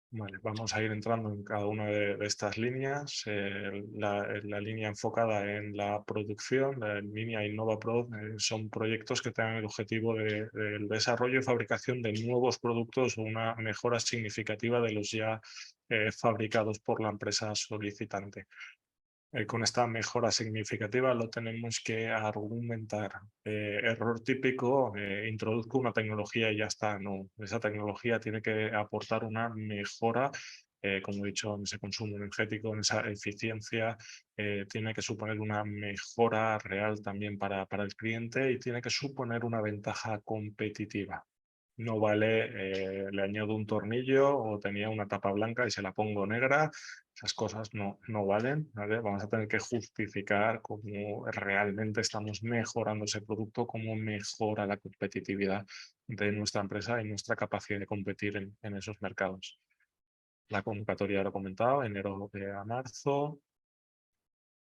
Vale, vamos a ir entrando en cada una de estas líneas. La línea enfocada en la producción, la línea InnovaPro, son proyectos que tengan el objetivo del desarrollo y fabricación de nuevos productos o una mejora significativa de los ya fabricados por la empresa solicitante. Con esta mejora significativa lo tenemos que argumentar. Error típico, introduzco una tecnología y ya está. No, esa tecnología tiene que aportar una mejora, como he dicho, en ese consumo energético, en esa eficiencia, tiene que suponer una mejora real también para el cliente y tiene que suponer una ventaja competitiva. No vale, le añado un tornillo o tenía una tapa blanca y se la pongo negra. Esas cosas no valen, ¿vale? Vamos a tener que justificar cómo realmente estamos mejorando ese producto, cómo mejora la competitividad de nuestra empresa y nuestra capacidad de competir en esos mercados. La convocatoria lo he comentado, enero a marzo.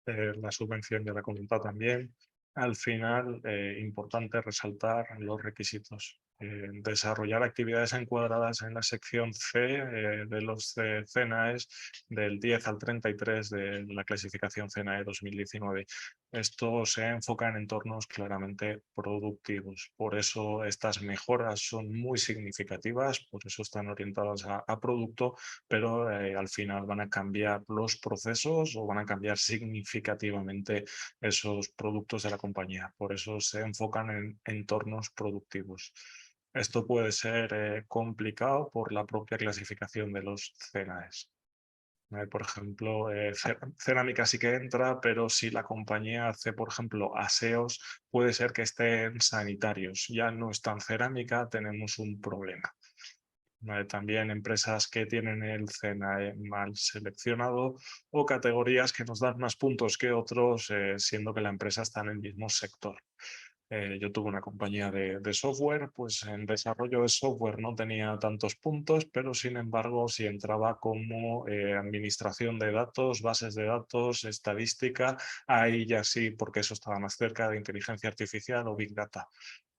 La subvención ya la he comentado también. Al final, importante resaltar los requisitos. Desarrollar actividades encuadradas en la sección C de los CNAEs del 10 al 33 de la clasificación CNAE 2019. Esto se enfoca en entornos claramente productivos. Por eso estas mejoras son muy significativas, por eso están orientadas a producto, pero al final van a cambiar los procesos o van a cambiar significativamente esos productos de la compañía. Por eso se enfocan en entornos productivos. Esto puede ser complicado por la propia clasificación de los CNAEs. Por ejemplo, cerámica sí que entra, pero si la compañía hace, por ejemplo, aseos, puede ser que esté en sanitarios. Ya no está en cerámica, tenemos un problema. También empresas que tienen el CNAE mal seleccionado o categorías que nos dan más puntos que otros, siendo que la empresa está en el mismo sector. Yo tuve una compañía de software, pues en desarrollo de software no tenía tantos puntos, pero sin embargo si entraba como administración de datos, bases de datos, estadística, ahí ya sí, porque eso estaba más cerca de inteligencia artificial o big data.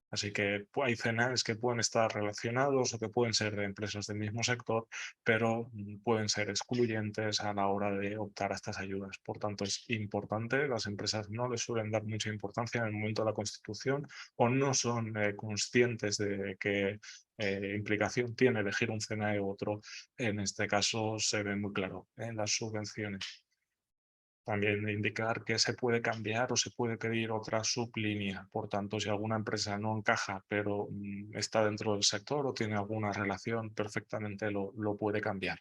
Así que hay CNAs que pueden estar relacionados o que pueden ser de empresas del mismo sector, pero pueden ser excluyentes a la hora de optar a estas ayudas. Por tanto, es importante, las empresas no les suelen dar mucha importancia en el momento de la constitución o no son conscientes de qué implicación tiene elegir un CNAE u otro. En este caso se ve muy claro en las subvenciones. También indicar que se puede cambiar o se puede pedir otra sublínea. Por tanto, si alguna empresa no encaja, pero está dentro del sector o tiene alguna relación, perfectamente lo puede cambiar.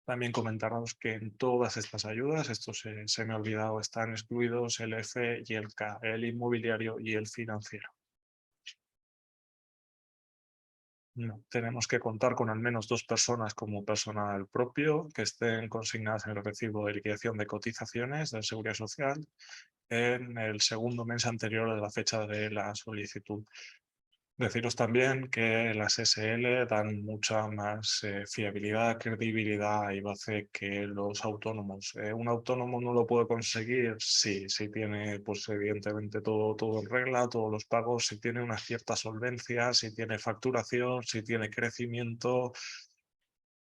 También comentaros que en todas estas ayudas, esto se me ha olvidado, están excluidos el F y el K, el inmobiliario y el financiero. No, tenemos que contar con al menos 2 personas como personal propio que estén consignadas en el recibo de liquidación de cotizaciones de Seguridad Social en el segundo mes anterior de la fecha de la solicitud. Deciros también que las SL dan mucha más fiabilidad, credibilidad y base que los autónomos. Un autónomo no lo puede conseguir si tiene, pues evidentemente todo en regla, todos los pagos, si tiene una cierta solvencia, si tiene facturación, si tiene crecimiento,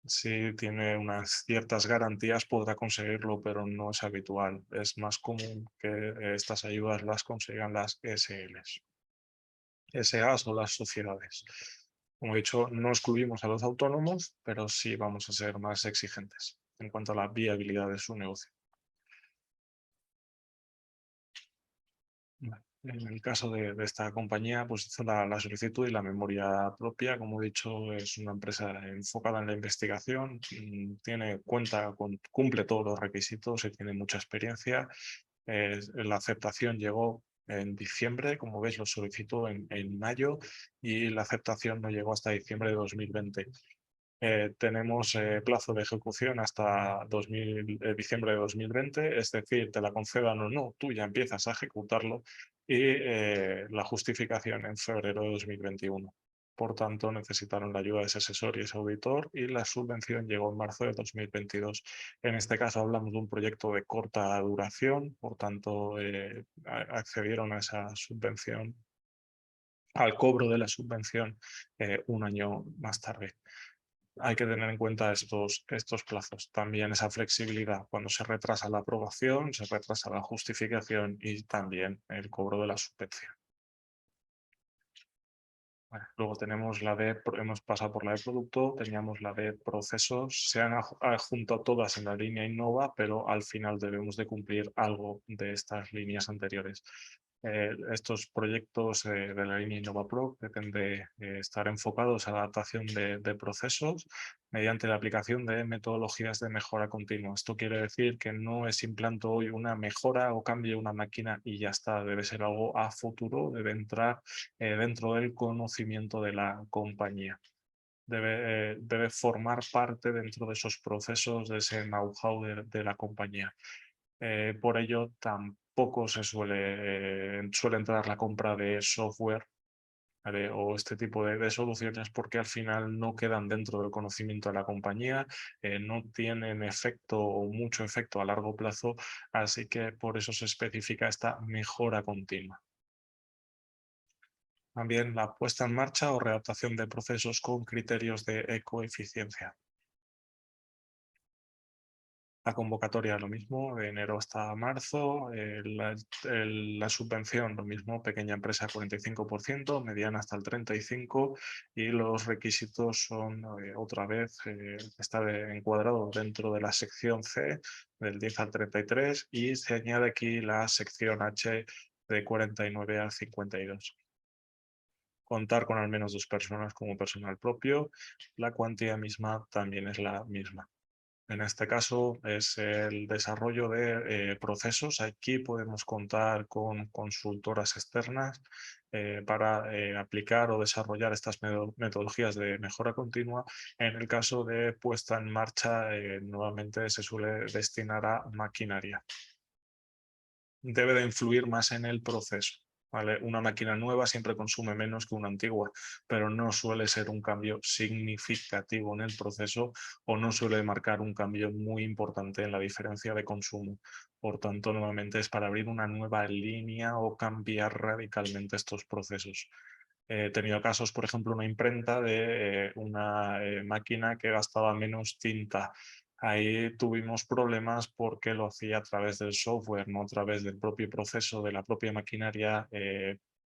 si tiene unas ciertas garantías podrá conseguirlo, pero no es habitual. Es más común que estas ayudas las consigan las SLs. SAs o las sociedades. Como he dicho, no excluimos a los autónomos, pero sí vamos a ser más exigentes en cuanto a la viabilidad de su negocio. En el caso de esta compañía, pues hizo la solicitud y la memoria propia. Como he dicho, es una empresa enfocada en la investigación, cumple todos los requisitos y tiene mucha experiencia. La aceptación llegó en diciembre, como veis, lo solicitó en mayo y la aceptación no llegó hasta diciembre de 2020. Tenemos plazo de ejecución hasta diciembre de 2020, es decir, te la concedan o no, tú ya empiezas a ejecutarlo y la justificación en febrero de 2021. Por tanto, necesitaron la ayuda de ese asesor y ese auditor y la subvención llegó en marzo de 2022. En este caso hablamos de un proyecto de corta duración, por tanto, accedieron a esa subvención, al cobro de la subvención un año más tarde. Hay que tener en cuenta estos plazos. También esa flexibilidad cuando se retrasa la aprobación, se retrasa la justificación y también el cobro de la subvención. Bueno, luego tenemos hemos pasado por la de producto, teníamos la de procesos, se han adjuntado todas en la línea Innova, pero al final debemos de cumplir algo de estas líneas anteriores. Estos proyectos de la línea Innova Pro pretende estar enfocados a la adaptación de procesos mediante la aplicación de metodologías de mejora continua. Esto quiere decir que no es implanto hoy una mejora o cambie una máquina y ya está, debe ser algo a futuro, debe entrar dentro del conocimiento de la compañía. Debe formar parte dentro de esos procesos, de ese know-how de la compañía. Por ello, tampoco suele entrar la compra de software, ¿vale? O este tipo de soluciones porque al final no quedan dentro del conocimiento de la compañía, no tienen efecto o mucho efecto a largo plazo, así que por eso se especifica esta mejora continua. También la puesta en marcha o readaptación de procesos con criterios de ecoeficiencia. La convocatoria lo mismo, de enero hasta marzo, la subvención lo mismo, pequeña empresa 45%, mediana hasta el 35% y los requisitos son otra vez, está encuadrado dentro de la sección C del 10 al 33 y se añade aquí la sección H de 49 al 52. Contar con al menos 2 personas como personal propio, la cuantía misma también es la misma. En este caso es el desarrollo de procesos. Aquí podemos contar con consultoras externas para aplicar o desarrollar estas metodologías de mejora continua. En el caso de puesta en marcha, nuevamente se suele destinar a maquinaria. Debe de influir más en el proceso. ¿Vale? Una máquina nueva siempre consume menos que una antigua, pero no suele ser un cambio significativo en el proceso o no suele marcar un cambio muy importante en la diferencia de consumo. Por tanto, nuevamente es para abrir una nueva línea o cambiar radicalmente estos procesos. He tenido casos, por ejemplo, una imprenta de una máquina que gastaba menos tinta. Ahí tuvimos problemas porque lo hacía a través del software, no a través del propio proceso, de la propia maquinaria.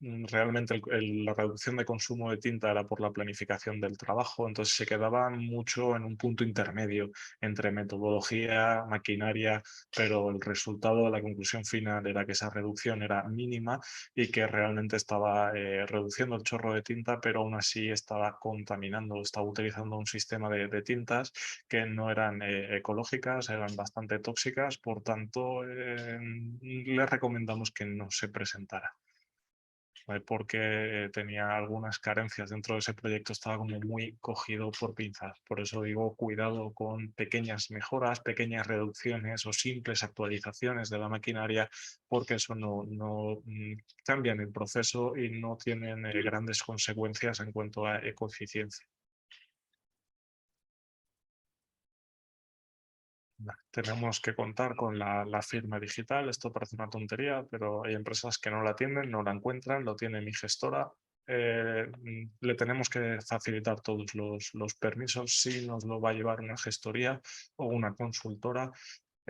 Realmente la reducción de consumo de tinta era por la planificación del trabajo, entonces se quedaban mucho en un punto intermedio entre metodología, maquinaria, pero el resultado de la conclusión final era que esa reducción era mínima y que realmente estaba reduciendo el chorro de tinta, pero aún así estaba contaminando, estaba utilizando un sistema de tintas que no eran ecológicas, eran bastante tóxicas, por tanto, le recomendamos que no se presentara. Porque tenía algunas carencias dentro de ese proyecto, estaba como muy cogido por pinzas. Por eso digo, cuidado con pequeñas mejoras, pequeñas reducciones o simples actualizaciones de la maquinaria, porque eso no cambian el proceso y no tienen grandes consecuencias en cuanto a eficiencia. Tenemos que contar con la firma digital. Esto parece una tontería, pero hay empresas que no la tienen, no la encuentran, lo tiene mi gestora. Le tenemos que facilitar todos los permisos si nos lo va a llevar una gestoría o una consultora.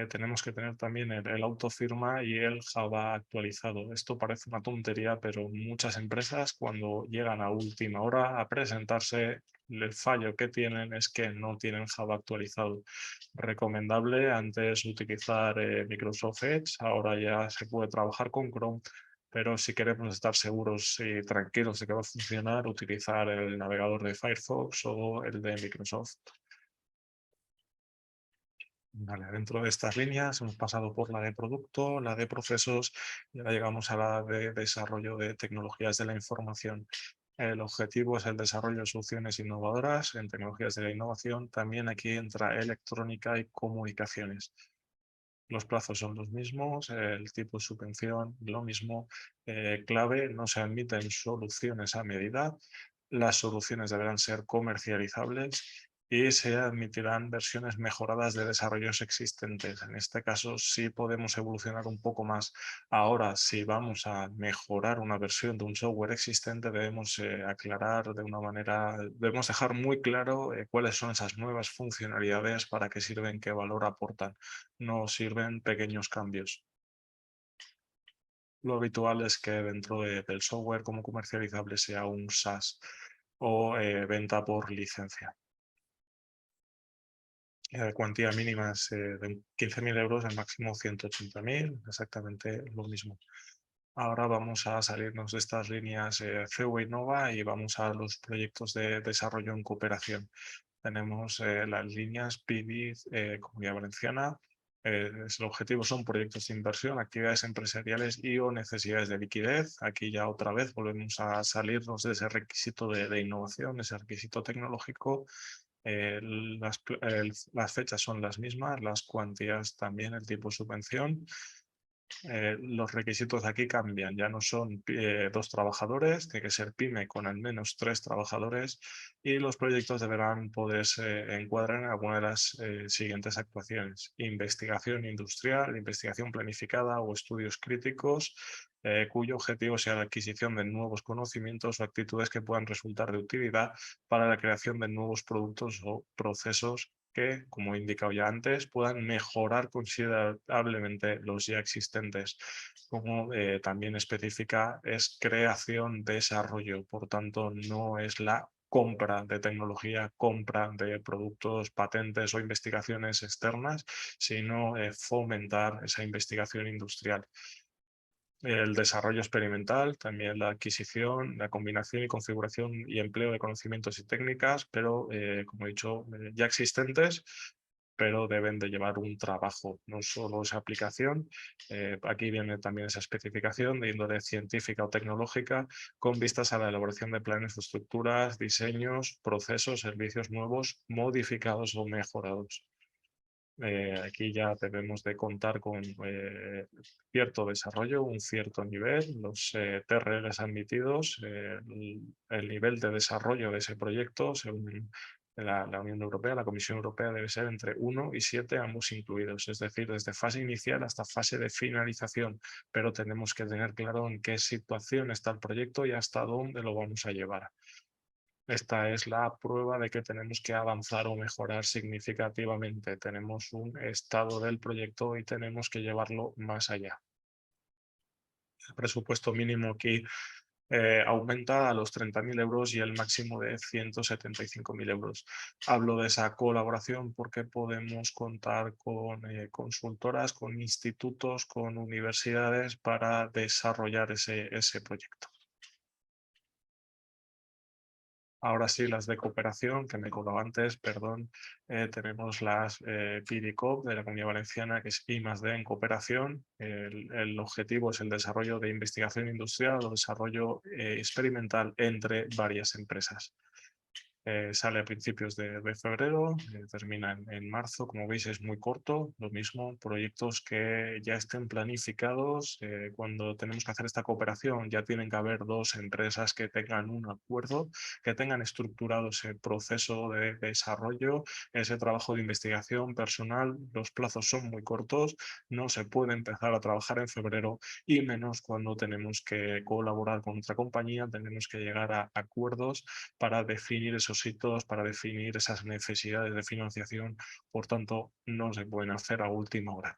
Tenemos que tener también el autofirma y el Java actualizado. Esto parece una tontería, pero muchas empresas cuando llegan a última hora a presentarse, el fallo que tienen es que no tienen Java actualizado. Recomendable antes utilizar Microsoft Edge, ahora ya se puede trabajar con Chrome, pero si queremos estar seguros y tranquilos de que va a funcionar, utilizar el navegador de Firefox o el de Microsoft. Vale, dentro de estas líneas hemos pasado por la de producto, la de procesos y ahora llegamos a la de desarrollo de tecnologías de la información. El objetivo es el desarrollo de soluciones innovadoras en tecnologías de la innovación. También aquí entra electrónica y comunicaciones. Los plazos son los mismos, el tipo de subvención lo mismo. Clave, no se admiten soluciones a medida. Las soluciones deberán ser comercializables y se admitirán versiones mejoradas de desarrollos existentes. En este caso sí podemos evolucionar un poco más. Ahora, si vamos a mejorar una versión de un software existente, debemos aclarar de una manera, debemos dejar muy claro cuáles son esas nuevas funcionalidades, para qué sirven, qué valor aportan. No sirven pequeños cambios. Lo habitual es que dentro del software como comercializable sea un SaaS o venta por licencia. Cuantía mínima es de 15.000 euros, el máximo 180.000, exactamente lo mismo. Ahora vamos a salirnos de estas líneas CEU Innova y vamos a los proyectos de desarrollo en cooperación. Tenemos las líneas PIBI, Comunidad Valenciana. El objetivo son proyectos de inversión, actividades empresariales y o necesidades de liquidez. Aquí ya otra vez volvemos a salirnos de ese requisito de innovación, ese requisito tecnológico. Las fechas son las mismas, las cuantías también, el tipo de subvención. Los requisitos aquí cambian, ya no son 2 trabajadores, tiene que ser pyme con al menos 3 trabajadores y los proyectos deberán poderse encuadrar en alguna de las siguientes actuaciones: investigación industrial, investigación planificada o estudios críticos, cuyo objetivo sea la adquisición de nuevos conocimientos o actitudes que puedan resultar de utilidad para la creación de nuevos productos o procesos que, como he indicado ya antes, puedan mejorar considerablemente los ya existentes. Como también especifica, es creación, desarrollo, por tanto no es la compra de tecnología, compra de productos, patentes o investigaciones externas, sino fomentar esa investigación industrial. El desarrollo experimental, también la adquisición, la combinación y configuración y empleo de conocimientos y técnicas, pero como he dicho, ya existentes, pero deben de llevar un trabajo, no solo esa aplicación. Aquí viene también esa especificación de índole científica o tecnológica con vistas a la elaboración de planes de estructuras, diseños, procesos, servicios nuevos, modificados o mejorados. Aquí ya debemos de contar con cierto desarrollo, un cierto nivel, los TRLs admitidos, el nivel de desarrollo de ese proyecto, según la Unión Europea, la Comisión Europea, debe ser entre 1 y 7 ambos incluidos, es decir, desde fase inicial hasta fase de finalización, pero tenemos que tener claro en qué situación está el proyecto y hasta dónde lo vamos a llevar. Esta es la prueba de que tenemos que avanzar o mejorar significativamente. Tenemos un estado del proyecto y tenemos que llevarlo más allá. El presupuesto mínimo aquí aumenta a los 30.000 euros y el máximo de 175.000 euros. Hablo de esa colaboración porque podemos contar con consultoras, con institutos, con universidades para desarrollar ese proyecto. Ahora sí, las de cooperación, que me colaba antes, perdón, tenemos las PIDICOP de la Comunidad Valenciana, que es I+D en cooperación. El objetivo es el desarrollo de investigación industrial o desarrollo experimental entre varias empresas. Sale a principios de febrero, termina en marzo, como veis es muy corto, lo mismo, proyectos que ya estén planificados, cuando tenemos que hacer esta cooperación ya tienen que haber dos empresas que tengan un acuerdo, que tengan estructurado ese proceso de desarrollo, ese trabajo de investigación personal, los plazos son muy cortos, no se puede empezar a trabajar en febrero y menos cuando tenemos que colaborar con otra compañía, tenemos que llegar a acuerdos para definir esos hitos, para definir esas necesidades de financiación, por tanto, no se pueden hacer a última hora.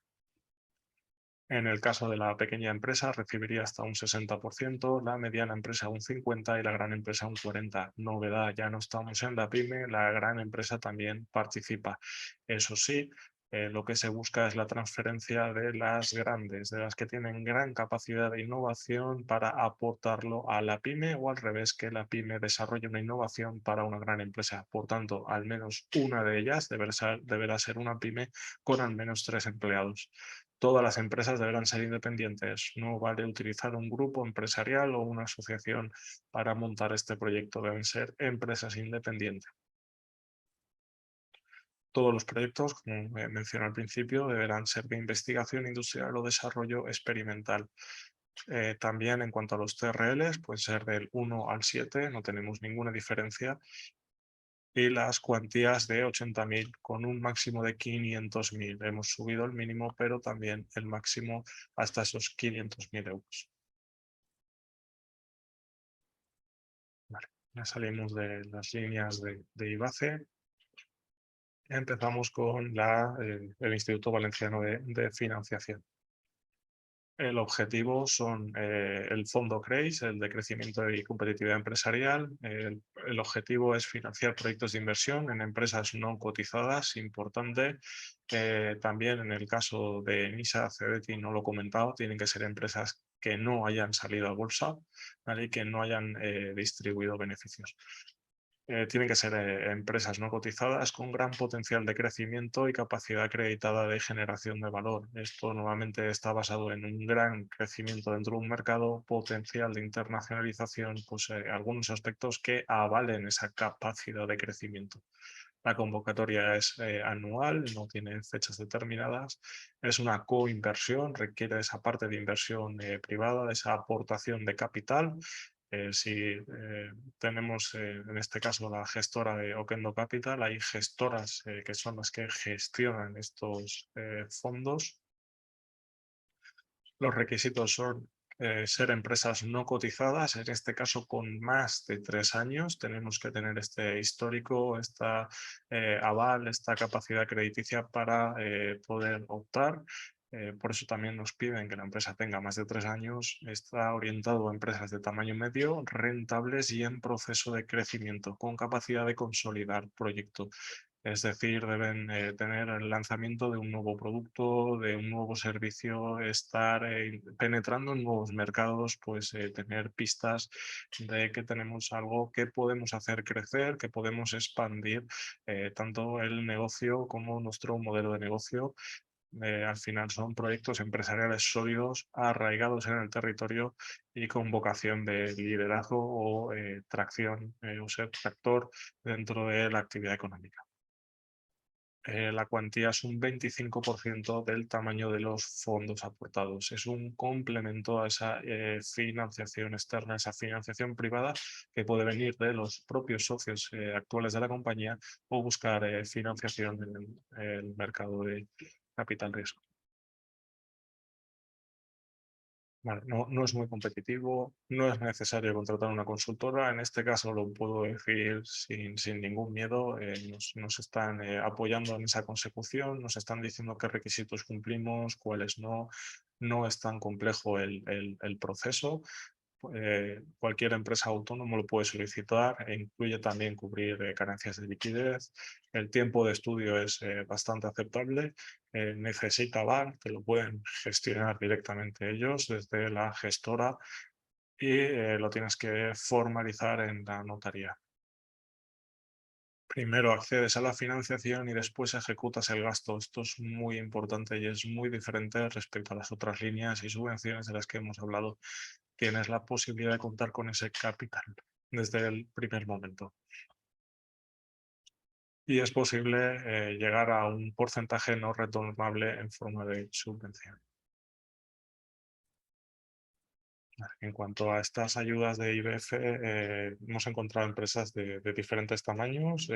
En el caso de la pequeña empresa recibiría hasta un 60%, la mediana empresa un 50% y la gran empresa un 40%. Novedad, ya no estamos en la pyme, la gran empresa también participa. Eso sí, lo que se busca es la transferencia de las grandes, de las que tienen gran capacidad de innovación para aportarlo a la pyme o al revés, que la pyme desarrolle una innovación para una gran empresa. Por tanto, al menos una de ellas deberá ser una pyme con al menos 3 empleados. Todas las empresas deberán ser independientes. No vale utilizar un grupo empresarial o una asociación para montar este proyecto. Deben ser empresas independientes. Todos los proyectos, como mencioné al principio, deberán ser de investigación industrial o desarrollo experimental. También en cuanto a los TRLs, pueden ser del 1 al 7, no tenemos ninguna diferencia. Y las cuantías de 80.000 con un máximo de 500.000. Hemos subido el mínimo, pero también el máximo hasta esos 500.000 euros. Vale, ya salimos de las líneas de IBACE. Empezamos con el Instituto Valenciano de Financiación. El objetivo son el fondo CREIS, el de crecimiento y competitividad empresarial. El objetivo es financiar proyectos de inversión en empresas no cotizadas, importante. También en el caso de NISA, CEDETI, no lo he comentado, tienen que ser empresas que no hayan salido a bolsa, ¿vale? Y que no hayan distribuido beneficios. Tienen que ser empresas no cotizadas con gran potencial de crecimiento y capacidad acreditada de generación de valor. Esto nuevamente está basado en un gran crecimiento dentro de un mercado, potencial de internacionalización, pues algunos aspectos que avalen esa capacidad de crecimiento. La convocatoria es anual, no tiene fechas determinadas, es una coinversión, requiere esa parte de inversión privada, de esa aportación de capital. Si tenemos en este caso la gestora de Oquendo Capital, hay gestoras que son las que gestionan estos fondos. Los requisitos son ser empresas no cotizadas, en este caso con más de 3 años. Tenemos que tener este histórico, esta aval, esta capacidad crediticia para poder optar. Por eso también nos piden que la empresa tenga más de 3 años. Está orientado a empresas de tamaño medio, rentables y en proceso de crecimiento, con capacidad de consolidar proyecto. Es decir, deben tener el lanzamiento de un nuevo producto, de un nuevo servicio, estar penetrando en nuevos mercados, pues tener pistas de que tenemos algo que podemos hacer crecer, que podemos expandir tanto el negocio como nuestro modelo de negocio. Al final son proyectos empresariales sólidos, arraigados en el territorio y con vocación de liderazgo o tracción o ser tractor dentro de la actividad económica. La cuantía es un 25% del tamaño de los fondos aportados. Es un complemento a esa financiación externa, esa financiación privada que puede venir de los propios socios actuales de la compañía o buscar financiación en el mercado de capital riesgo. Vale, no es muy competitivo, no es necesario contratar una consultora. En este caso lo puedo decir sin ningún miedo. Nos están apoyando en esa consecución, nos están diciendo qué requisitos cumplimos, cuáles no. No es tan complejo el proceso. Cualquier empresa autónoma lo puede solicitar e incluye también cubrir carencias de liquidez. El tiempo de estudio es bastante aceptable. Necesita VAR, que lo pueden gestionar directamente ellos desde la gestora y lo tienes que formalizar en la notaría. Primero accedes a la financiación y después ejecutas el gasto. Esto es muy importante y es muy diferente respecto a las otras líneas y subvenciones de las que hemos hablado. Tienes la posibilidad de contar con ese capital desde el primer momento. Y es posible llegar a un porcentaje no retornable en forma de subvención. En cuanto a estas ayudas de IBF, hemos encontrado empresas de diferentes tamaños.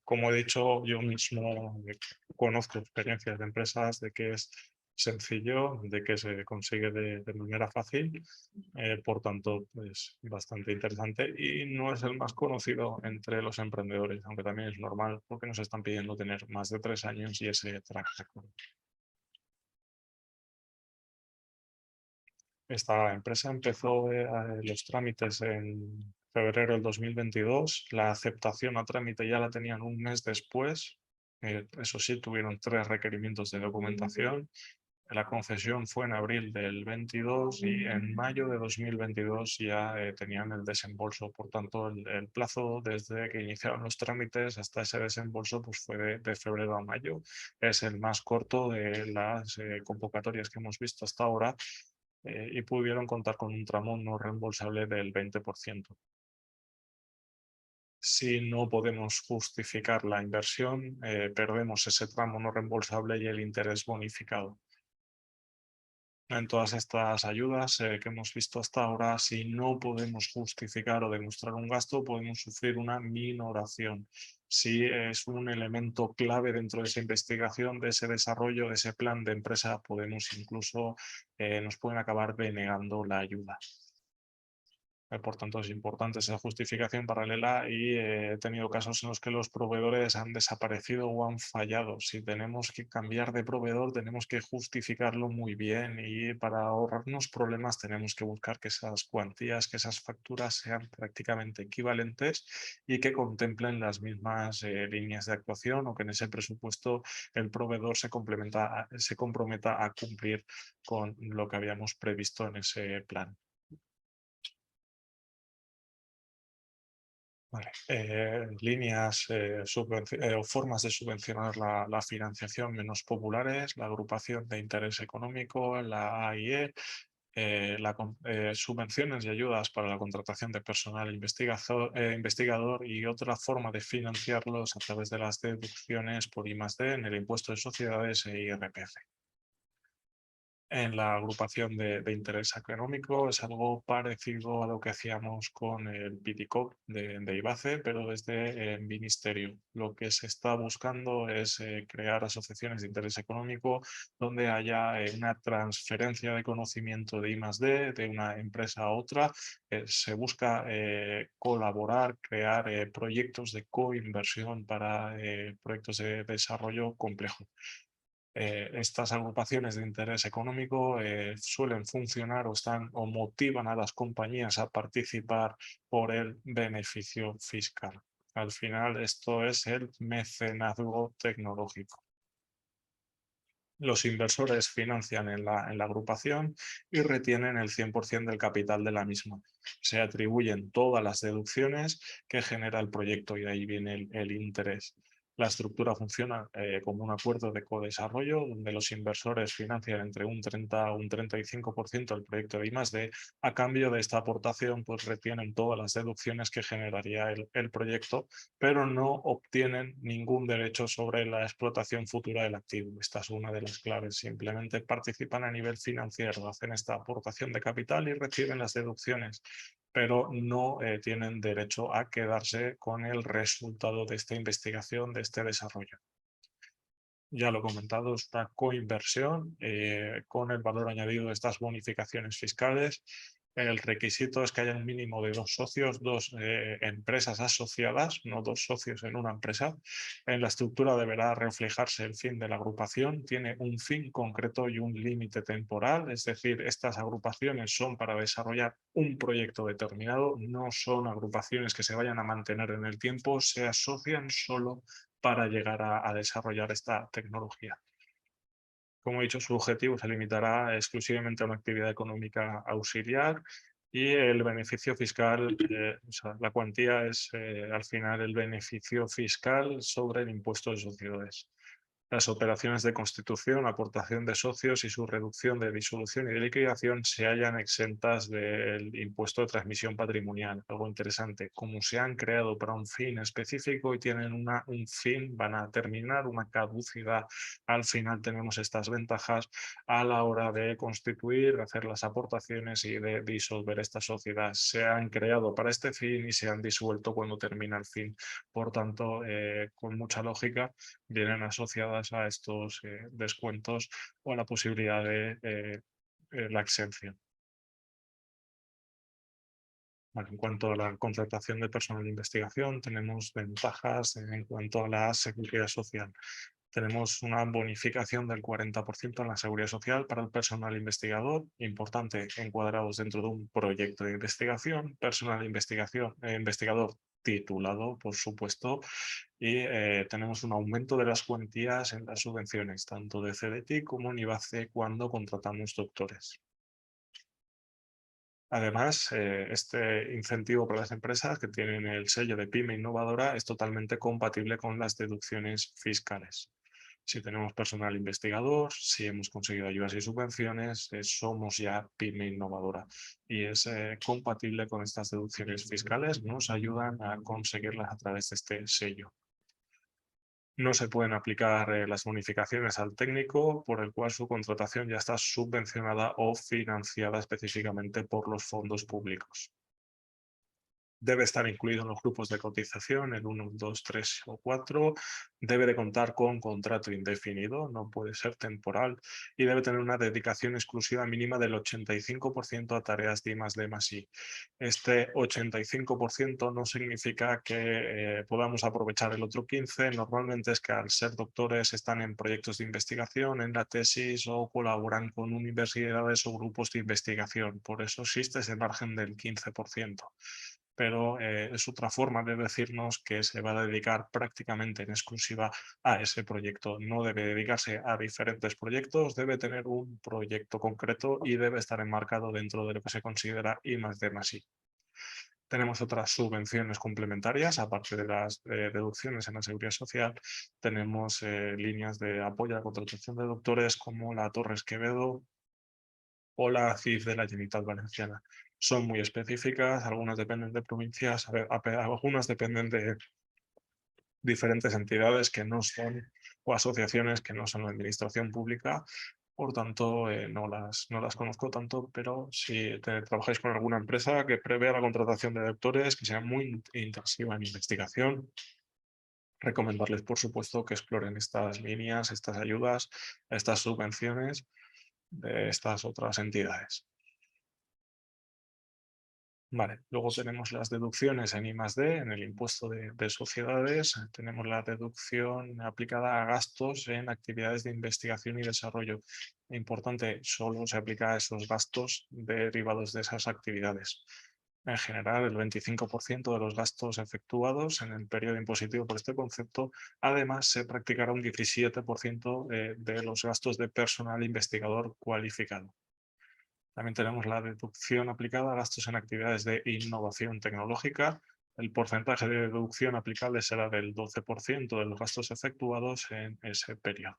Como he dicho, yo mismo conozco experiencias de empresas de que es sencillo, de que se consigue de manera fácil. Por tanto, es bastante interesante y no es el más conocido entre los emprendedores, aunque también es normal porque nos están pidiendo tener más de 3 años y ese track record. Esta empresa empezó los trámites en febrero del 2022. La aceptación a trámite ya la tenían un mes después. Eso sí, tuvieron 3 requerimientos de documentación. La concesión fue en abril del 22 y en mayo de 2022 ya tenían el desembolso. Por tanto, el plazo desde que iniciaron los trámites hasta ese desembolso pues fue de febrero a mayo. Es el más corto de las convocatorias que hemos visto hasta ahora y pudieron contar con un tramo no reembolsable del 20%. Si no podemos justificar la inversión, perdemos ese tramo no reembolsable y el interés bonificado. En todas estas ayudas que hemos visto hasta ahora, si no podemos justificar o demostrar un gasto, podemos sufrir una minoración. Si es un elemento clave dentro de esa investigación, de ese desarrollo, de ese plan de empresa, podemos incluso, nos pueden acabar denegando la ayuda. Por tanto, es importante esa justificación paralela y he tenido casos en los que los proveedores han desaparecido o han fallado. Si tenemos que cambiar de proveedor, tenemos que justificarlo muy bien y para ahorrarnos problemas tenemos que buscar que esas cuantías, que esas facturas sean prácticamente equivalentes y que contemplen las mismas líneas de actuación o que en ese presupuesto el proveedor se comprometa a cumplir con lo que habíamos previsto en ese plan. Vale. Líneas o formas de subvencionar la financiación menos populares, la agrupación de interés económico, la AIE, subvenciones y ayudas para la contratación de personal investigador y otra forma de financiarlos a través de las deducciones por I+D en el impuesto de sociedades e IRPF. En la agrupación de interés económico es algo parecido a lo que hacíamos con el PITICOP de IBACE, pero desde el ministerio. Lo que se está buscando es crear asociaciones de interés económico donde haya una transferencia de conocimiento de I+D de una empresa a otra. Se busca colaborar, crear proyectos de coinversión para proyectos de desarrollo complejo. Estas agrupaciones de interés económico suelen funcionar o motivan a las compañías a participar por el beneficio fiscal. Al final esto es el mecenazgo tecnológico. Los inversores financian en la agrupación y retienen el 100% del capital de la misma. Se atribuyen todas las deducciones que genera el proyecto y de ahí viene el interés. La estructura funciona como un acuerdo de codesarrollo donde los inversores financian entre un 30 o un 35% del proyecto de I+D. A cambio de esta aportación, pues retienen todas las deducciones que generaría el proyecto, pero no obtienen ningún derecho sobre la explotación futura del activo. Esta es una de las claves. Simplemente participan a nivel financiero, hacen esta aportación de capital y reciben las deducciones, pero no tienen derecho a quedarse con el resultado de esta investigación, de este desarrollo. Ya lo he comentado, esta coinversión con el valor añadido de estas bonificaciones fiscales. El requisito es que haya un mínimo de 2 socios, 2 empresas asociadas, no 2 socios en una empresa. En la estructura deberá reflejarse el fin de la agrupación. Tiene un fin concreto y un límite temporal, es decir, estas agrupaciones son para desarrollar un proyecto determinado, no son agrupaciones que se vayan a mantener en el tiempo, se asocian solo para llegar a desarrollar esta tecnología. Como he dicho, su objetivo se limitará exclusivamente a una actividad económica auxiliar y el beneficio fiscal, o sea, la cuantía es al final el beneficio fiscal sobre el impuesto de sociedades. Las operaciones de constitución, aportación de socios y su reducción de disolución y de liquidación se hallan exentas del impuesto de transmisión patrimonial. Algo interesante, como se han creado para un fin específico y tienen un fin, van a terminar una caducidad. Al final tenemos estas ventajas a la hora de constituir, hacer las aportaciones y de disolver esta sociedad. Se han creado para este fin y se han disuelto cuando termina el fin. Por tanto, con mucha lógica, vienen asociadas a estos descuentos o a la posibilidad de la exención. Bueno, en cuanto a la contratación de personal de investigación, tenemos ventajas en cuanto a la seguridad social. Tenemos una bonificación del 40% en la seguridad social para el personal investigador, importante, encuadrados dentro de un proyecto de investigación, personal de investigación, investigador titulado, por supuesto, y tenemos un aumento de las cuantías en las subvenciones, tanto de CDT como en IBACE cuando contratamos doctores. Además, este incentivo para las empresas que tienen el sello de PYME innovadora es totalmente compatible con las deducciones fiscales. Si tenemos personal investigador, si hemos conseguido ayudas y subvenciones, somos ya PYME innovadora y es compatible con estas deducciones fiscales, nos ayudan a conseguirlas a través de este sello. No se pueden aplicar las bonificaciones al técnico, por el cual su contratación ya está subvencionada o financiada específicamente por los fondos públicos. Debe estar incluido en los grupos de cotización, el 1, 2, 3 o 4. Debe de contar con contrato indefinido, no puede ser temporal. Y debe tener una dedicación exclusiva mínima del 85% a tareas de I+D+I. Este 85% no significa que podamos aprovechar el otro 15%. Normalmente es que al ser doctores están en proyectos de investigación, en la tesis o colaboran con universidades o grupos de investigación. Por eso existe ese margen del 15%. Pero es otra forma de decirnos que se va a dedicar prácticamente en exclusiva a ese proyecto. No debe dedicarse a diferentes proyectos, debe tener un proyecto concreto y debe estar enmarcado dentro de lo que se considera I+D+I. Tenemos otras subvenciones complementarias, aparte de las deducciones en la seguridad social. Tenemos líneas de apoyo a la contratación de doctores como la Torres Quevedo o la CIF de la Generalitat Valenciana. Son muy específicas, algunas dependen de provincias, algunas dependen de diferentes entidades que no son, o asociaciones que no son la administración pública. Por tanto, no las conozco tanto, pero si trabajáis con alguna empresa que prevea la contratación de doctores, que sea muy intensiva en investigación, recomendarles, por supuesto, que exploren estas líneas, estas ayudas, estas subvenciones de estas otras entidades. Vale, luego tenemos las deducciones en I+D, en el impuesto de sociedades. Tenemos la deducción aplicada a gastos en actividades de investigación y desarrollo. Importante, solo se aplica a esos gastos derivados de esas actividades. En general, el 25% de los gastos efectuados en el periodo impositivo por este concepto. Además, se practicará un 17% de los gastos de personal investigador cualificado. También tenemos la deducción aplicada a gastos en actividades de innovación tecnológica. El porcentaje de deducción aplicable será del 12% de los gastos efectuados en ese periodo.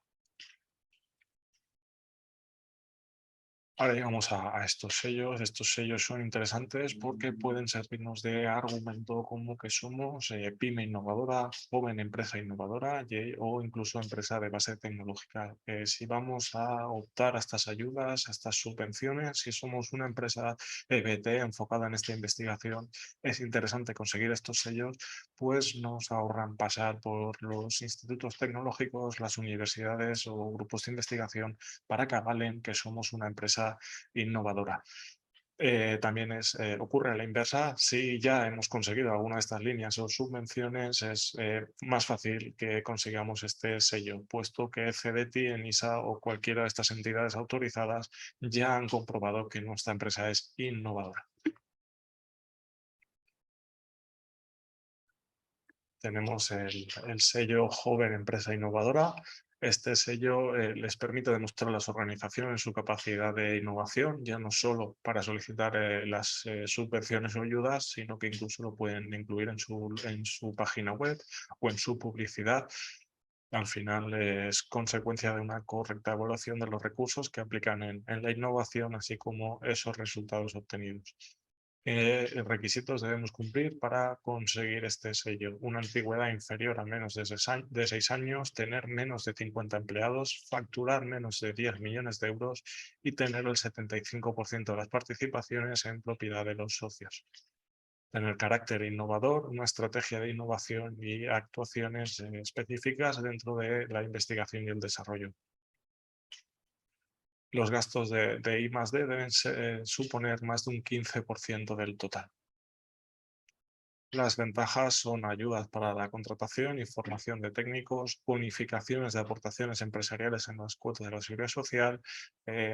Ahora llegamos a estos sellos. Estos sellos son interesantes porque pueden servirnos de argumento como que somos pyme innovadora, joven empresa innovadora o incluso empresa de base tecnológica. Si vamos a optar a estas ayudas, a estas subvenciones, si somos una empresa EBT enfocada en esta investigación, es interesante conseguir estos sellos, pues nos ahorran pasar por los institutos tecnológicos, las universidades o grupos de investigación para que avalen que somos una empresa innovadora. También ocurre a la inversa. Si ya hemos conseguido alguna de estas líneas o subvenciones, es más fácil que consigamos este sello, puesto que CDTI, ENISA o cualquiera de estas entidades autorizadas ya han comprobado que nuestra empresa es innovadora. Tenemos el sello Joven Empresa Innovadora. Este sello les permite demostrar a las organizaciones su capacidad de innovación, ya no solo para solicitar las subvenciones o ayudas, sino que incluso lo pueden incluir en su página web o en su publicidad. Al final es consecuencia de una correcta evaluación de los recursos que aplican en la innovación, así como esos resultados obtenidos. Requisitos debemos cumplir para conseguir este sello? Una antigüedad inferior a menos de 6 años, tener menos de 50 empleados, facturar menos de 10 millones de euros y tener el 75% de las participaciones en propiedad de los socios. Tener carácter innovador, una estrategia de innovación y actuaciones específicas dentro de la investigación y el desarrollo. Los gastos de I+D deben suponer más de un 15% del total. Las ventajas son ayudas para la contratación y formación de técnicos, bonificaciones de aportaciones empresariales en las cuotas de la Seguridad Social,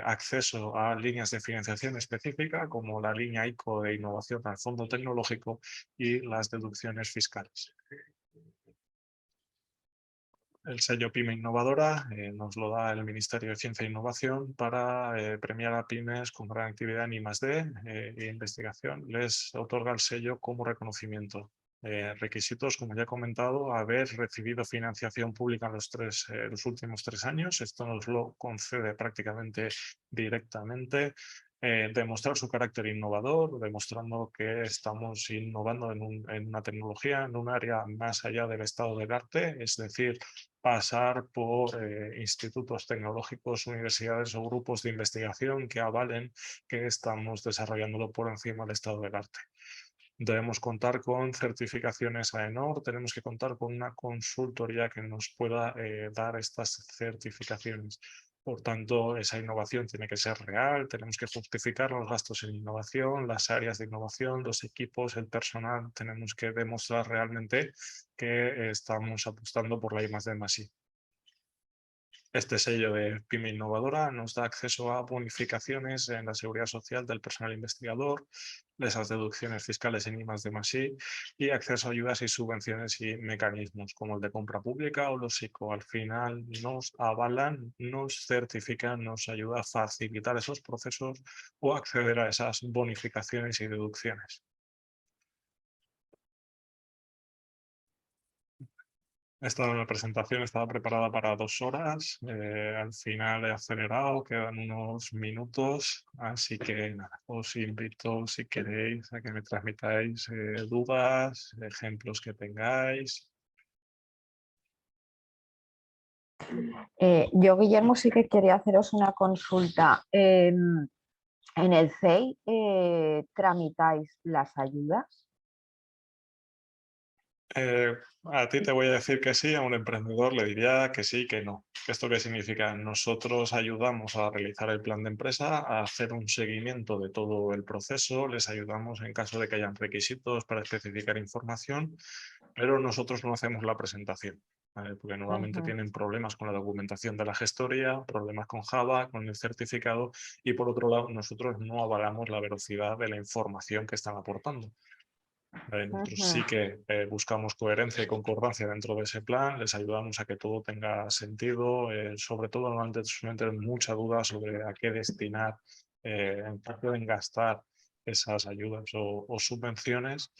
acceso a líneas de financiación específica como la línea ICO de innovación al Fondo Tecnológico y las deducciones fiscales. El sello PYME Innovadora nos lo da el Ministerio de Ciencia e Innovación para premiar a pymes con gran actividad en I+D e investigación. Les otorga el sello como reconocimiento. Requisitos, como ya he comentado, haber recibido financiación pública en los últimos 3 años. Esto nos lo concede prácticamente directamente. Demostrar su carácter innovador, demostrando que estamos innovando en una tecnología, en un área más allá del estado del arte, es decir, pasar por institutos tecnológicos, universidades o grupos de investigación que avalen que estamos desarrollándolo por encima del estado del arte. Debemos contar con certificaciones AENOR, tenemos que contar con una consultoría que nos pueda dar estas certificaciones. Por tanto, esa innovación tiene que ser real, tenemos que justificar los gastos en innovación, las áreas de innovación, los equipos, el personal, tenemos que demostrar realmente que estamos apostando por la I+D+I. Este sello de PYME Innovadora nos da acceso a bonificaciones en la seguridad social del personal investigador, esas deducciones fiscales en I+D+I y acceso a ayudas y subvenciones y mecanismos como el de compra pública o los ICO. Al final nos avalan, nos certifican, nos ayuda a facilitar esos procesos o acceder a esas bonificaciones y deducciones. Esta presentación estaba preparada para 2 horas, al final he acelerado, quedan unos minutos, así que nada, os invito si queréis a que me transmitáis dudas, ejemplos que tengáis. Yo, Guillermo, sí que quería haceros una consulta. ¿En el CEI tramitáis las ayudas? A ti te voy a decir que sí, a un emprendedor le diría que sí, que no. ¿Esto qué significa? Nosotros ayudamos a realizar el plan de empresa, a hacer un seguimiento de todo el proceso, les ayudamos en caso de que hayan requisitos para especificar información, pero nosotros no hacemos la presentación. porque normalmente Ujú. tienen problemas con la documentación de la gestoría, problemas con Java, con el certificado, y por otro lado nosotros no avalamos la velocidad de la información que están aportando. Nosotros sí Ujú. que buscamos coherencia y concordancia dentro de ese plan, les ayudamos a que todo tenga sentido, sobre todo normalmente suelen tener mucha duda sobre a qué destinar, en qué pueden gastar esas ayudas o subvenciones.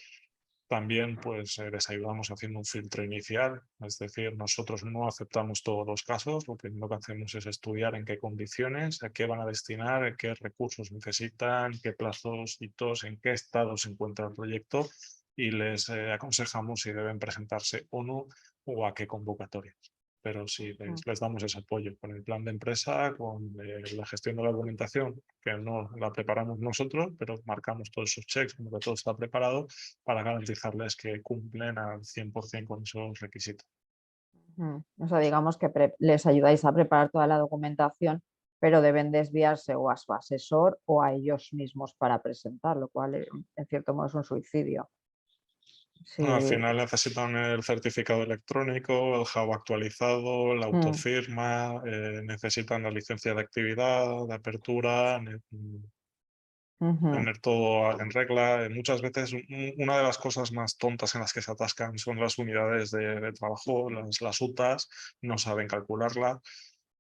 También pues les ayudamos haciendo un filtro inicial, es decir, nosotros no aceptamos todos los casos, lo primero que hacemos es estudiar en qué condiciones, a qué van a destinar, qué recursos necesitan, qué plazos, hitos, en qué estado se encuentra el proyecto y les aconsejamos si deben presentarse o no o a qué convocatoria. Pero sí, les damos ese apoyo con el plan de empresa, con la gestión de la documentación, que no la preparamos nosotros, pero marcamos todos esos checks, como que todo está preparado para garantizarles que cumplen al 100% con esos requisitos. O sea, digamos que les ayudáis a preparar toda la documentación, pero deben desviarse o a su asesor o a ellos mismos para presentar, lo cual en cierto modo es un suicidio. Al Sí. final necesitan el certificado electrónico, el Java actualizado, la autofirma, necesitan la licencia de actividad, de apertura, Ujú. tener todo en regla. Muchas veces una de las cosas más tontas en las que se atascan son las unidades de trabajo, las UTAs, no saben calcularla.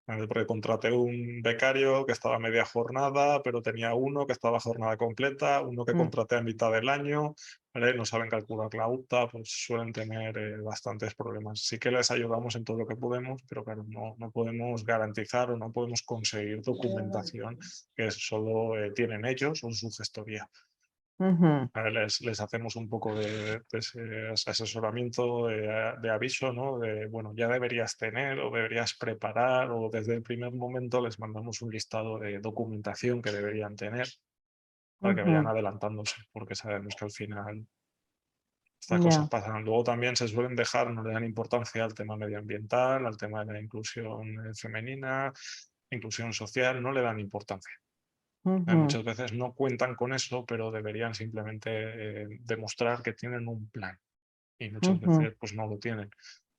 Porque contraté un becario que estaba a media jornada, pero tenía uno que estaba a jornada completa, uno que Mm. contraté a mitad del año, ¿vale? No saben calcular la UTA, pues suelen tener bastantes problemas. Sí que les ayudamos en todo lo que podemos, pero claro, no podemos garantizar o no podemos conseguir documentación que solo tienen ellos o su gestoría. Ujú. Les hacemos un poco de ese asesoramiento, de aviso, ¿no? De, bueno, ya deberías tener o deberías preparar o desde el primer momento les mandamos un listado de documentación que deberían tener para que vayan Ujú. adelantándose, porque sabemos que al final estas cosas Ya. pasan. Luego también se suelen dejar, no le dan importancia al tema medioambiental, al tema de la inclusión femenina, inclusión social, no le dan importancia. Ujú. Muchas veces no cuentan con eso, pero deberían simplemente demostrar que tienen un plan y muchas Ujú. veces pues no lo tienen.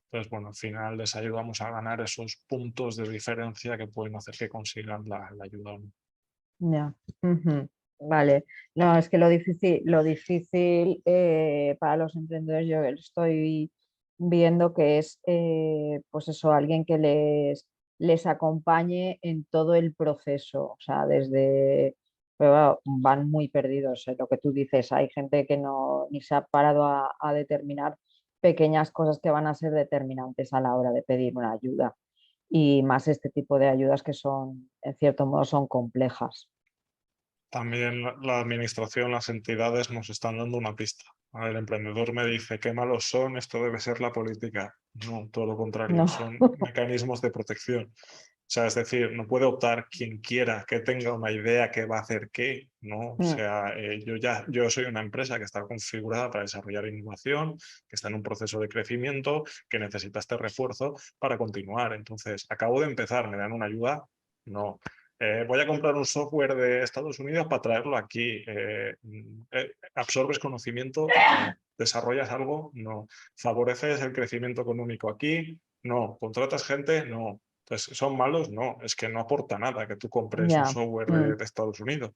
Entonces, bueno, al final les ayudamos a ganar esos puntos de diferencia que pueden hacer que consigan la ayuda. Ya. Ujú. Vale. No, es que lo difícil para los emprendedores, yo estoy viendo que es pues eso, alguien que les acompañe en todo el proceso. O sea, pero claro, van muy perdidos en lo que tú dices. Hay gente que no ni se ha parado a determinar pequeñas cosas que van a ser determinantes a la hora de pedir una ayuda. Y más este tipo de ayudas que son, en cierto modo, son complejas. También la administración, las entidades nos están dando una pista. El emprendedor me dice, qué malos son, esto debe ser la política. No, todo lo contrario, No. son mecanismos de protección. O sea, es decir, no puede optar quien quiera que tenga una idea que va a hacer qué, ¿no? O Mm. sea, yo soy una empresa que está configurada para desarrollar innovación, que está en un proceso de crecimiento, que necesita este refuerzo para continuar. Entonces, acabo de empezar, ¿me dan una ayuda? No. Voy a comprar un software de Estados Unidos para traerlo aquí. ¿Absorbes conocimiento? No. ¿Desarrollas algo? No. ¿Favoreces el crecimiento económico aquí? No. ¿Contratas gente? No. Entonces, ¿son malos? No, es que no aporta nada que tú compres un Ya. software Mm. de Estados Unidos.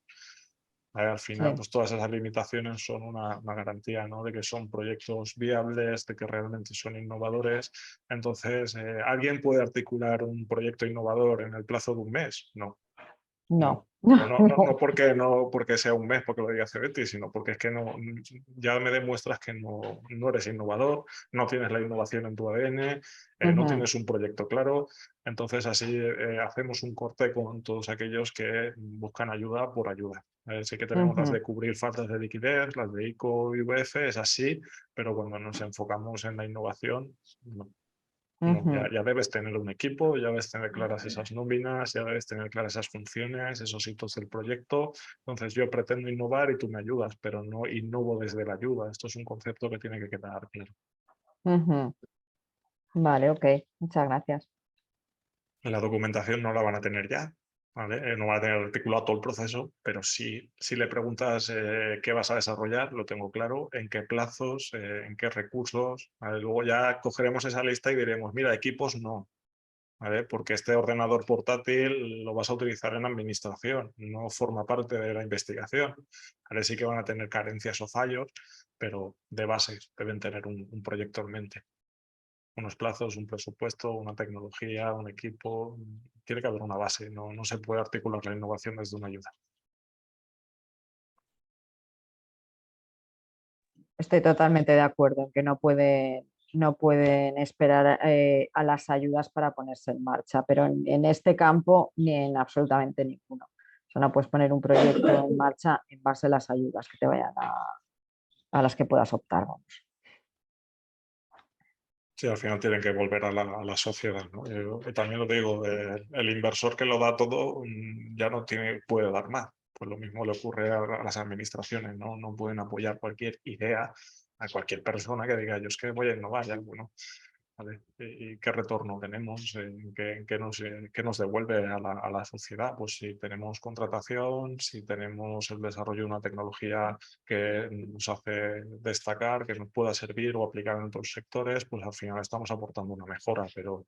Al final, Sí. pues todas esas limitaciones son una garantía, ¿no? De que son proyectos viables, de que realmente son innovadores. Entonces, ¿alguien puede articular un proyecto innovador en el plazo de un mes? No. No. No, pero no porque sea un mes, porque lo diga Cebetti, sino porque es que no, ya me demuestras que no eres innovador, no tienes la innovación en tu ADN, no Ujú. tienes un proyecto claro. Entonces así hacemos un corte con todos aquellos que buscan ayuda por ayuda. Sí que tenemos las Ujú. de cubrir faltas de liquidez, las de ICO y VF, es así, pero cuando nos enfocamos en la innovación, no. No, Ujú. ya debes tener un equipo, ya debes tener claras esas nóminas, ya debes tener claras esas funciones, esos hitos del proyecto. Entonces yo pretendo innovar y tú me ayudas, pero no innovo desde la ayuda. Esto es un concepto que tiene que quedar claro. Ujú. Vale, ok. Muchas gracias. La documentación no la van a tener ya. ¿vale? No va a tener articulado todo el proceso, pero sí, si le preguntas qué vas a desarrollar, lo tengo claro, en qué plazos, en qué recursos, ¿vale? Luego ya cogeremos esa lista y diremos, mira, equipos no, ¿vale? Porque este ordenador portátil lo vas a utilizar en administración, no forma parte de la investigación. ¿Vale? Sí que van a tener carencias o fallos, pero de bases deben tener un proyecto en mente. Unos plazos, un presupuesto, una tecnología, un equipo. Tiene que haber una base, no se puede articular la innovación desde una ayuda. Estoy totalmente de acuerdo en que no pueden esperar a las ayudas para ponerse en marcha, pero en este campo ni en absolutamente ninguno. O sea, no puedes poner un proyecto en marcha en base a las ayudas que te vayan a las que puedas optar. Vamos. Sí, al final tienen que volver a la sociedad, ¿no? Yo también lo digo, el inversor que lo da todo ya no puede dar más. Pues lo mismo le ocurre a las administraciones, ¿no? No pueden apoyar cualquier idea a cualquier persona que diga, yo es que voy a innovar, ya, bueno, ¿vale? ¿Y qué retorno tenemos? ¿Qué nos devuelve a la sociedad? Pues si tenemos contratación, si tenemos el desarrollo de una tecnología que nos hace destacar, que nos pueda servir o aplicar en otros sectores, pues al final estamos aportando una mejora, pero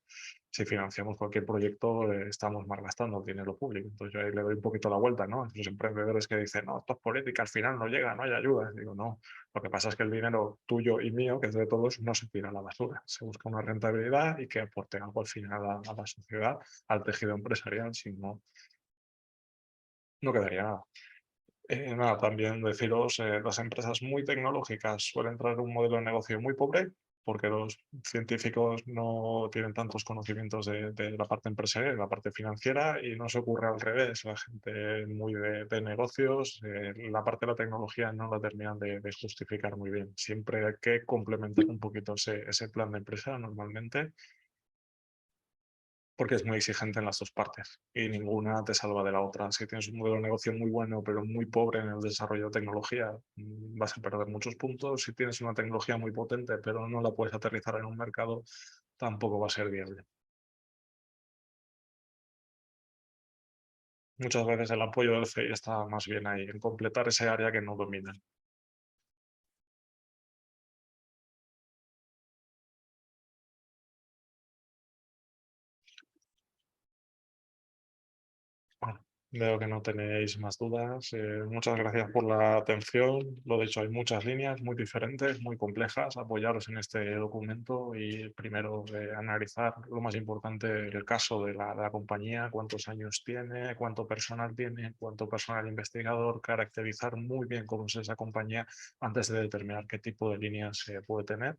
si financiamos cualquier proyecto estamos malgastando el dinero público. Entonces yo ahí le doy un poquito la vuelta, ¿no? Los emprendedores que dicen, no, esto es política, al final no llega, no hay ayuda. Digo, no, lo que pasa es que el dinero tuyo y mío, que es de todos, no se tira a la basura. Se busca una rentabilidad y que aporte algo al final a la sociedad, al tejido empresarial, si no, no quedaría nada. Nada, también deciros, las empresas muy tecnológicas suelen traer un modelo de negocio muy pobre porque los científicos no tienen tantos conocimientos de la parte empresarial, de la parte financiera y no se ocurre al revés. La gente muy de negocios, la parte de la tecnología no la terminan de justificar muy bien. Siempre hay que complementar un poquito ese plan de empresa normalmente porque es muy exigente en las dos partes y ninguna te salva de la otra. Si tienes un modelo de negocio muy bueno pero muy pobre en el desarrollo de tecnología, vas a perder muchos puntos. Si tienes una tecnología muy potente pero no la puedes aterrizar en un mercado, tampoco va a ser viable. Muchas veces el apoyo del CI está más bien ahí, en completar ese área que no dominan. Bueno, veo que no tenéis más dudas. Muchas gracias por la atención. Lo dicho, hay muchas líneas muy diferentes, muy complejas. Apoyaros en este documento y primero analizar lo más importante, el caso de la compañía, cuántos años tiene, cuánto personal investigador, caracterizar muy bien cómo es esa compañía antes de determinar qué tipo de líneas se puede tener.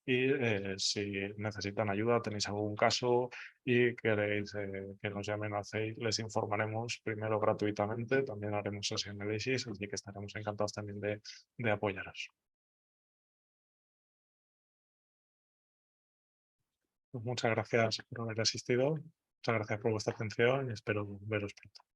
Y si necesitan ayuda, tenéis algún caso y queréis que nos llamen al CEI, les informaremos primero gratuitamente, también haremos ese análisis, así que estaremos encantados también de apoyaros. Pues muchas gracias por haber asistido, muchas gracias por vuestra atención y espero veros pronto.